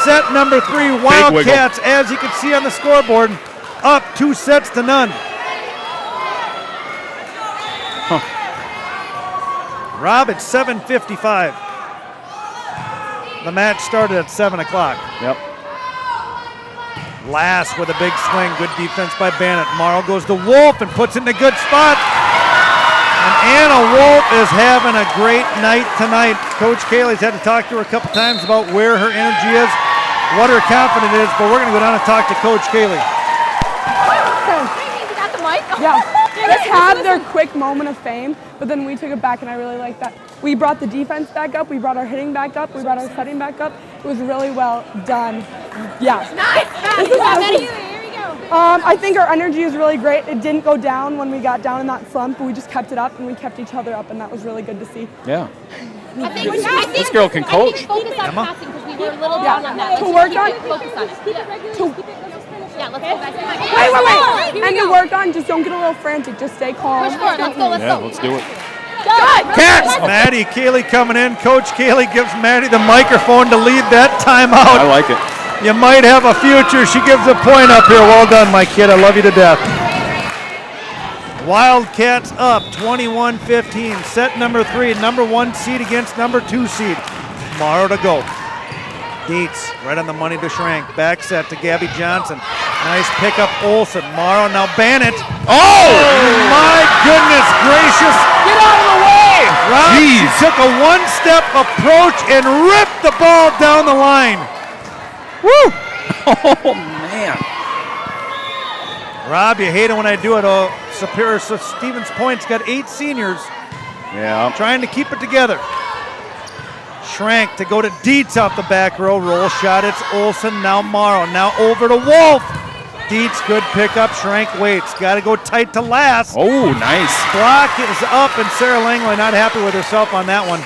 Set number 3. Wildcats, as you can see on the scoreboard, up 2 sets to none. Rob, it's 7:55. The match started at 7 o'clock. Yep. Lass with a big swing. Good defense by Bannett. Morrow goes to Wolf and puts it in a good spot. And Anna Wolf is having a great night tonight. Coach Kaylee's had to talk to her a couple times about where her energy is, what her confidence is, but we're going to go down and talk to Coach Kaylee. You got the mic? Yeah. Just had their quick moment of fame, but then we took it back, and I really like that. We brought the defense back up, we brought our hitting back up, we brought our setting back up. It was really well done. Yeah. Nice. Here we go. I think our energy is really great. It didn't go down when we got down in that slump, but we just kept it up, and we kept each other up, and that was really good to see. Yeah. I think this girl can coach. Focus on Emma? passing because we were a little down on that. To work on. Focus on it. Yeah, let's go back. Wait. And to work on, just don't get a little frantic. Just stay calm. Push forward. Let's go. Yeah, let's do it. Good. Cats! Maddie Kaylee coming in. Coach Kaylee gives Maddie the microphone to lead that timeout. I like it. You might have a future. She gives a point up here. Well done, my kid. I love you to death. Wildcats up 21-15. Set number 3, number 1 seed against number 2 seed. Morrow to go. Dietz right on the money to Schrank. Back set to Gabby Johnson. Nice pickup, Olsen. Morrow now Bannett. Oh! My goodness gracious. Get out of the way! Rob took a one-step approach and ripped the ball down the line. Woo! Oh, man. Rob, you hate it when I do it. Oh, Superior Stevens Point's got 8 seniors. Yeah. Trying to keep it together. Schrank to go to Dietz off the back row. Roll shot. It's Olsen. Now Morrow. Now over to Wolf. Dietz, good pickup. Schrank waits. Got to go tight to last. Oh, nice. Block is up, and Sarah Langley not happy with herself on that one.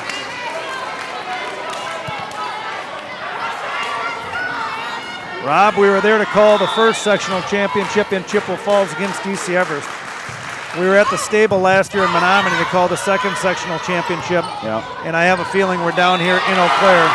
Rob, we were there to call the first sectional championship in Chippewa Falls against DC Everest. We were at the stable last year in Menominee to call the second sectional championship. Yeah. And I have a feeling we're down here in Eau Claire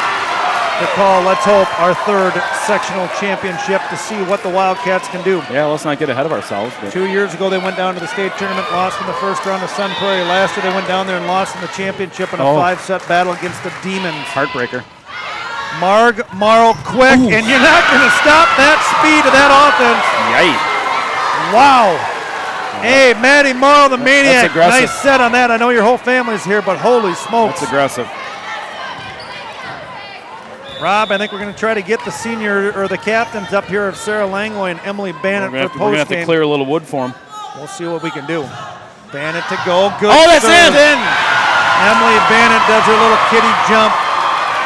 to call, let's hope, our third sectional championship to see what the Wildcats can do. Yeah, let's not get ahead of ourselves. But 2 years ago, they went down to the state tournament, lost in the first round to Sun Prairie. Last year, they went down there and lost in the championship in a 5-set battle against the Demons. Heartbreaker. Marg Morrow quick, and you're not going to stop that speed of that offense. Yikes. Wow. Hey, Maddie Morrow, the maniac. That's aggressive. Nice set on that. I know your whole family's here, but holy smokes. That's aggressive. Rob, I think we're going to try to get the senior or the captains up here of Sarah Langley and Emily Bannett We're for going to have to postgame. clear a little wood for them. We'll see what we can do. Bannett to go. Good. Oh, that's serve. in. Emily Bannett does her little kitty jump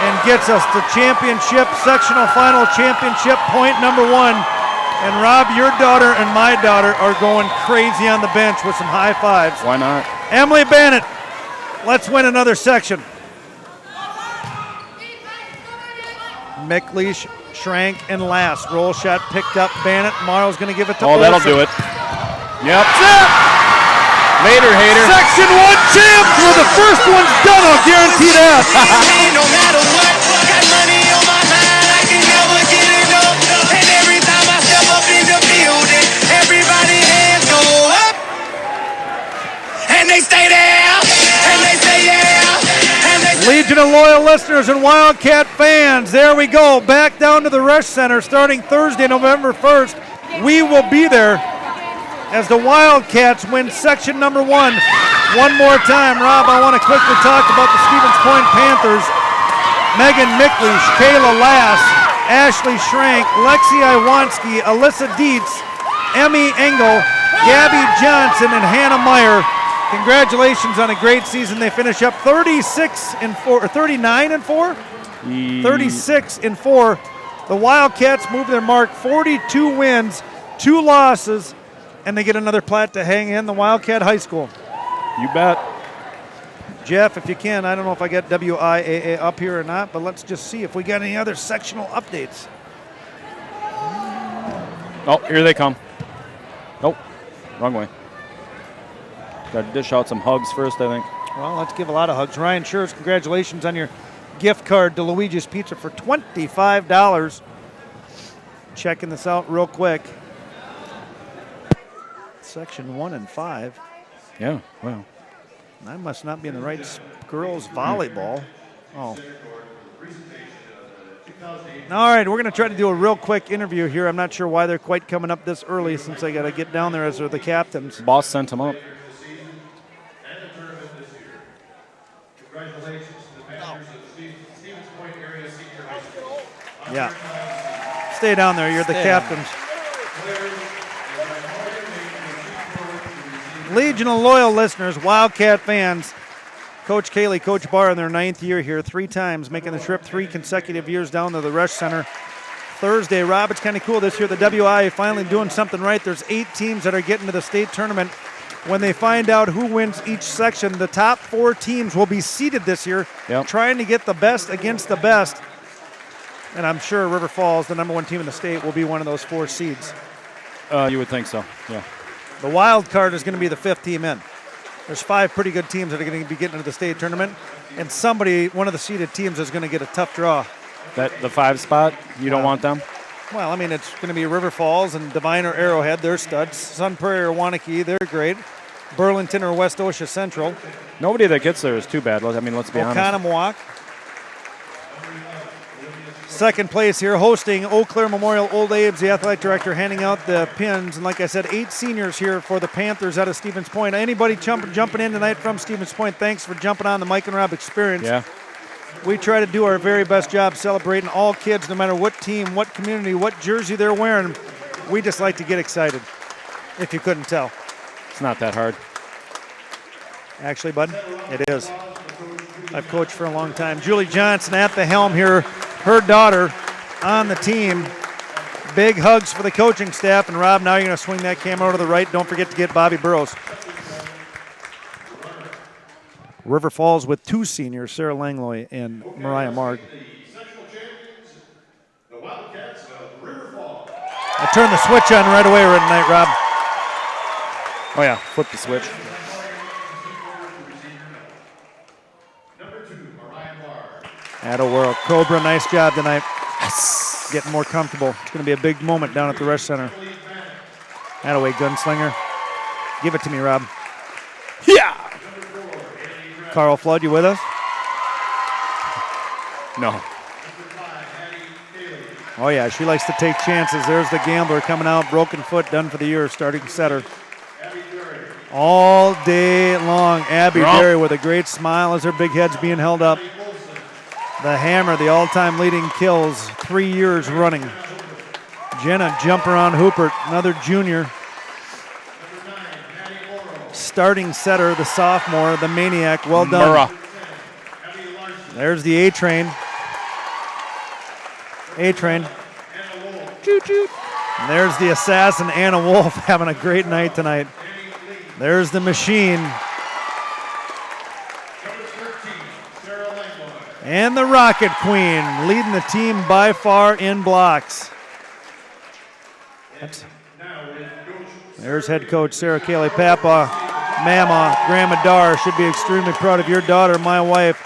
and gets us to championship, sectional final championship, point number 1. And Rob, your daughter and my daughter are going crazy on the bench with some high fives. Why not? Emily Bannett, let's win another section. McLeish, Schrank, and last. Roll shot picked up. Bannett. Morrow's going to give it to Olsen. That'll do it. Yep. Later, hater. Section 1 champs! Well, the first one's done, I'll guarantee that. No matter what, got money on my mind, I can never get enough. And every time I step up in the building, everybody hands go up. And they stay there, and they say yeah, and they Legion of loyal listeners and Wildcat fans, there we go. Back down to the Rush Center starting Thursday, November 1st. We will be there as the Wildcats win section number 1. One more time, Rob, I want to quickly talk about the Stevens Point Panthers. Megan McLeish, Kayla Lass, Ashley Schrank, Lexi Iwanski, Alyssa Dietz, Emmy Engel, Gabby Johnson, and Hannah Meyer. Congratulations on a great season. They finish up 36-4, or 39-4? 36-4. The Wildcats move their mark, 42 wins, 2 losses, and they get another plat to hang in the Wildcat High School. You bet. Jeff, if you can, I don't know if I got WIAA up here or not, but let's just see if we got any other sectional updates. Oh, here they come. Nope, wrong way. Got to dish out some hugs first, I think. Well, let's give a lot of hugs. Ryan Schurz, congratulations on your gift card to Luigi's Pizza for $25. Checking this out real quick. Section 1 and 5. Yeah, wow. I must not be in the right girls volleyball. Oh. All right, we're going to try to do a real quick interview here. I'm not sure why they're quite coming up this early since I got to get down there as are the captains. Boss sent them up. Yeah. Stay down there. You're the captains. Legion of loyal listeners, Wildcat fans. Coach Kaylee, Coach Barr in their 9th year here, 3 times, making the trip 3 consecutive years down to the Rush Center. Thursday, Rob, it's kind of cool this year. The WIAA finally doing something right. There's 8 teams that are getting to the state tournament. When they find out who wins each section, the top 4 teams will be seeded this year, trying to get the best against the best. And I'm sure River Falls, the number 1 team in the state, will be one of those 4 seeds. You would think so, yeah. The wild card is going to be the 5th team in. There's 5 pretty good teams that are going to be getting into the state tournament, and somebody, one of the seeded teams, is going to get a tough draw. That the 5 spot, you don't want them? Well, I mean, it's going to be River Falls and Divine or Arrowhead. They're studs. Sun Prairie or Wanakee, they're great. Burlington or West Osha Central. Nobody that gets there is too bad. I mean, let's be honest. Oconomowoc. Second place here, hosting Eau Claire Memorial Old Abe's, the athletic director, handing out the pins. And like I said, 8 seniors here for the Panthers out of Stevens Point. Anybody jumping in tonight from Stevens Point, thanks for jumping on the Mike and Rob experience. Yeah. We try to do our very best job celebrating all kids, no matter what team, what community, what jersey they're wearing. We just like to get excited, if you couldn't tell. It's not that hard. Actually, bud, it is. I've coached for a long time. Julie Johnson at the helm here. Her daughter on the team. Big hugs for the coaching staff. And Rob, now you're going to swing that camera over to the right. Don't forget to get Bobby Burrows. River Falls with 2 seniors, Sarah Langlois and Mariah Marg. The Wildcats of River Falls. I turned the switch on right away tonight, Rob. Oh, yeah. Flip the switch. World. Cobra, nice job tonight. Yes. Getting more comfortable. It's going to be a big moment down at the Rush Center. Attaway, gunslinger. Give it to me, Rob. Yeah. Carl Flood, you with us? No. Oh, yeah, she likes to take chances. There's the gambler coming out. Broken foot, done for the year, starting setter. All day long, Abby Berry with a great smile as her big head's being held up. The hammer, the all-time leading kills, 3 years running. Jenna jumper on Hoopert, another junior. Starting setter, the sophomore, the maniac, well done. Murrah. There's the A-Train. A-Train. Choo-choo. And there's the assassin, Anna Wolf, having a great night tonight. There's the machine. And the Rocket Queen, leading the team by far in blocks. There's head coach Sarah Cayley. Papa, Mama, Grandma Dar should be extremely proud of your daughter, my wife.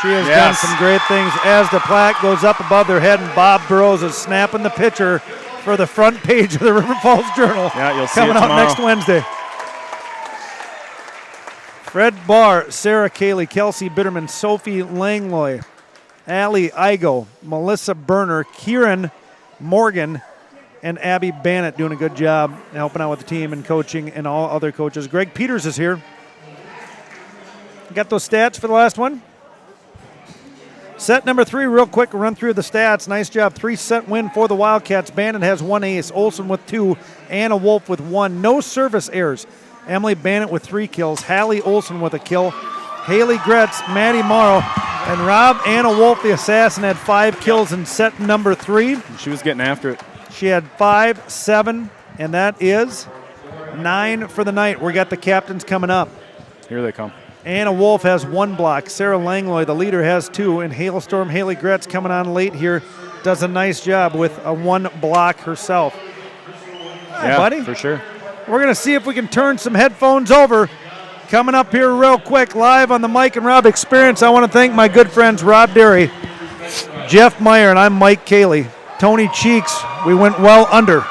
She has done some great things. As the plaque goes up above their head, and Bob Burrows is snapping the picture for the front page of the River Falls Journal. Yeah, you'll see coming it out tomorrow. next Wednesday. Fred Barr, Sarah Cayley, Kelsey Bitterman, Sophie Langlois, Allie Igo, Melissa Berner, Kieran Morgan, and Abby Bannett doing a good job helping out with the team and coaching and all other coaches. Greg Peters is here. Got those stats for the last one? Set number 3, real quick, run through the stats. Nice job, 3-set win for the Wildcats. Bannett has 1 ace, Olson with 2, Anna Wolf with 1. No service errors. Emily Bannett with 3 kills, Hallie Olson with a kill, Haley Gretz, Maddie Morrow, and Rob, Anna Wolf, the assassin, had 5 kills in set number 3. She was getting after it. She had 5, 7, and that is 9 for the night. We got the captains coming up. Here they come. Anna Wolf has 1 block. Sarah Langlois, the leader, has 2. And Hailstorm Haley Gretz coming on late here does a nice job with a 1 block herself. Yeah, buddy. for sure. We're going to see if we can turn some headphones over. Coming up here real quick, live on the Mike and Rob Experience, I want to thank my good friends Rob Derry, Jeff Meyer, and I'm Mike Cayley. Tony Cheeks, we went well under.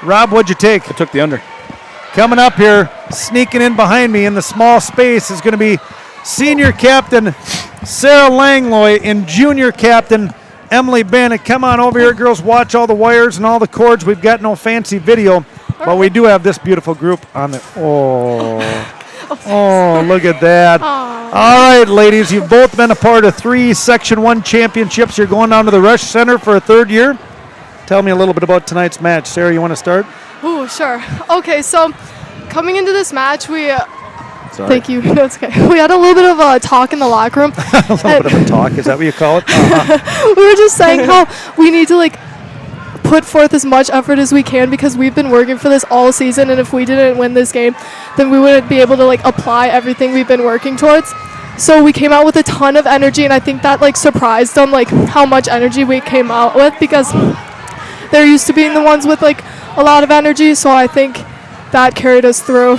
Rob, what'd you take? I took the under. Coming up here, sneaking in behind me in the small space is going to be senior captain Sarah Langlois and junior captain Emily Bannett. Come on over here, girls. Watch all the wires and all the cords. We've got no fancy video, but we do have this beautiful group on the. Oh, look at that. All right, ladies, you've both been a part of 3 Section 1 championships. You're going down to the Rush Center for a 3rd year. Tell me a little bit about tonight's match. Sarah, you want to start? Ooh, sure. Okay, so coming into this match, Sorry. Thank you. No, it's okay. We had a little bit of a talk in the locker room. A little bit of a talk. Is that what you call it? We were just saying how we need to, put forth as much effort as we can because we've been working for this all season, and if we didn't win this game, then we wouldn't be able to apply everything we've been working towards. So we came out with a ton of energy, and I think that surprised them how much energy we came out with because they're used to being the ones with a lot of energy, so I think that carried us through.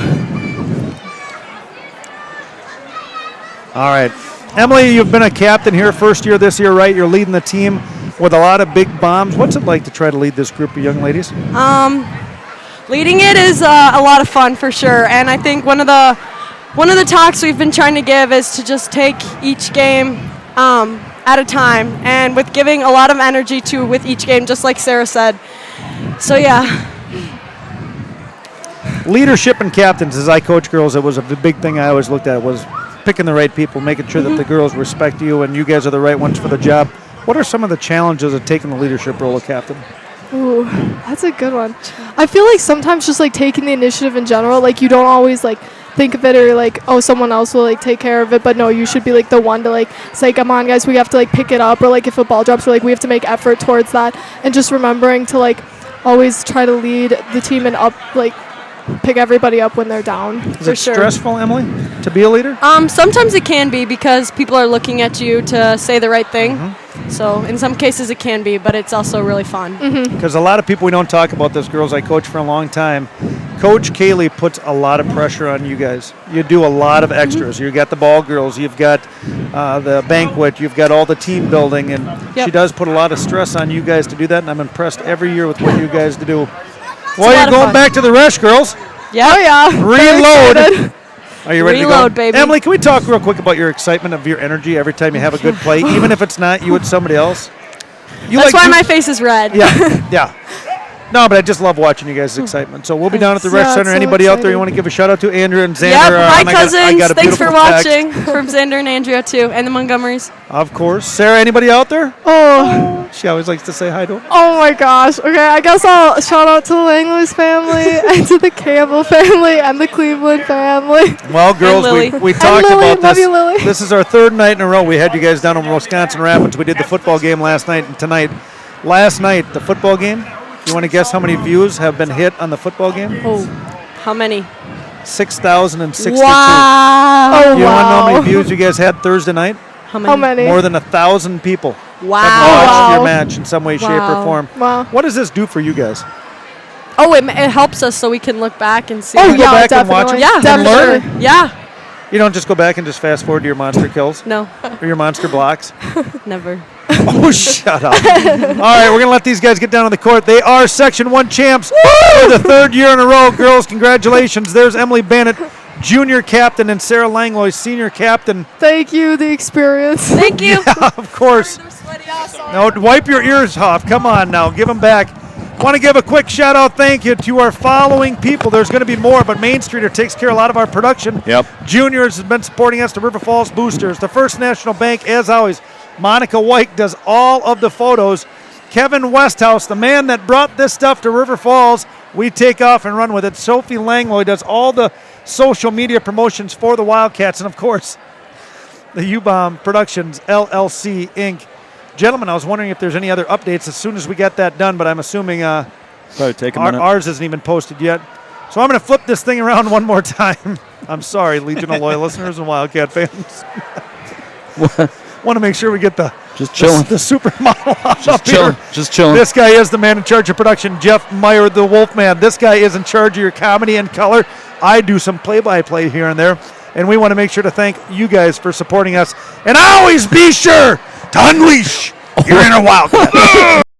All right. Emily, you've been a captain here, 1st year this year, right? You're leading the team with a lot of big bombs. What's it like to try to lead this group of young ladies? Leading it is a lot of fun for sure, and I think one of the talks we've been trying to give is to just take each game at a time, and with giving a lot of energy with each game, just like Sarah said. So yeah. Leadership and captains. As I coach girls, it was a big thing I always looked at was picking the right people, making sure that the girls respect you and you guys are the right ones for the job. What are some of the challenges of taking the leadership role of captain? Ooh, that's a good one. I feel like sometimes just like taking the initiative in general, like you don't always like think of it or like, oh, someone else will like take care of it, but no, you should be like the one to like say, come on guys, we have to like pick it up, or like if a ball drops, we're like, we have to make effort towards that, and just remembering to like always try to lead the team and up like pick everybody up when they're down. Is it stressful, Emily, to be a leader? Sometimes it can be because people are looking at you to say the right thing. So in some cases it can be, but it's also really fun. Because a lot of people, we don't talk about this, girls I coach for a long time. Coach Kaylee puts a lot of pressure on you guys. You do a lot of extras. You got the ball girls, you've got the banquet, you've got all the team building, and she does put a lot of stress on you guys to do that, and I'm impressed every year with what you guys do. Well, you're going back to the rush, girls. Yeah. Oh, yeah. Reload. Are you ready to go? Reload, baby. Emily, can we talk real quick about your excitement of your energy every time you have a good play, even if it's not you, it's somebody else? That's why my face is red. Yeah. No, but I just love watching you guys' excitement. So we'll be down at the Rec Center. Anybody out there you want to give a shout out to? Andrew and Xander. Yep, hi cousins. I got a Thanks for beautiful text. watching from Xander and Andrea too, and the Montgomerys. Of course. Sarah, anybody out there? Oh. She always likes to say hi to them. Oh my gosh. Okay, I guess I'll shout out to the Langley's family and to the Campbell family and the Cleveland family. Well, girls, we talked Lily, about love this. you, Lily. This is our third night in a row. We had you guys down in Wisconsin Rapids. We did the football game last night and tonight. Last night, the football game, you want to guess how many views have been hit on the football game? Oh, how many? 6,062. Wow. Oh, You want to know how wow. many views you guys had Thursday night? How How many? More than 1,000 people Wow. have watched wow. your match in some way, shape, or Wow. form. Wow. What does this do for you guys? Oh, it helps us so we can look back and see. Oh, You go yeah, back and definitely. watch it Yeah, and definitely. learn? Yeah. You don't just go back and just fast forward to your monster kills No, or your monster blocks? never. Oh, shut up. All right, we're going to let these guys get down on the court. They are Section 1 champs for the third year in a row. Girls, congratulations. There's Emily Bannett, junior captain, and Sarah Langlois, senior captain. Thank you, the experience. Thank you. Yeah, of course. Now, wipe your ears off. Come on now. Give them back. Want to give a quick shout-out thank you to our following people. There's going to be more, but Main Streeter takes care of a lot of our production. Yep. Juniors has been supporting us, the River Falls Boosters. The First National Bank, as always, Monica White does all of the photos. Kevin Westhouse, the man that brought this stuff to River Falls, we take off and run with it. Sophie Langlois does all the social media promotions for the Wildcats. And, of course, the U-Bomb Productions, LLC, Inc. Gentlemen, I was wondering if there's any other updates as soon as we get that done, but I'm assuming Probably take a minute. ours isn't even posted yet. So I'm going to flip this thing around one more time. I'm sorry, Legion of Loyal listeners and Wildcat fans. Want to make sure we get Just chilling. the supermodel up Just chilling. here. Just chilling. This guy is the man in charge of production, Jeff Meyer, the Wolfman. This guy is in charge of your comedy and color. I do some play-by-play here and there, and we want to make sure to thank you guys for supporting us. And always be sure to unleash your inner Wildcat.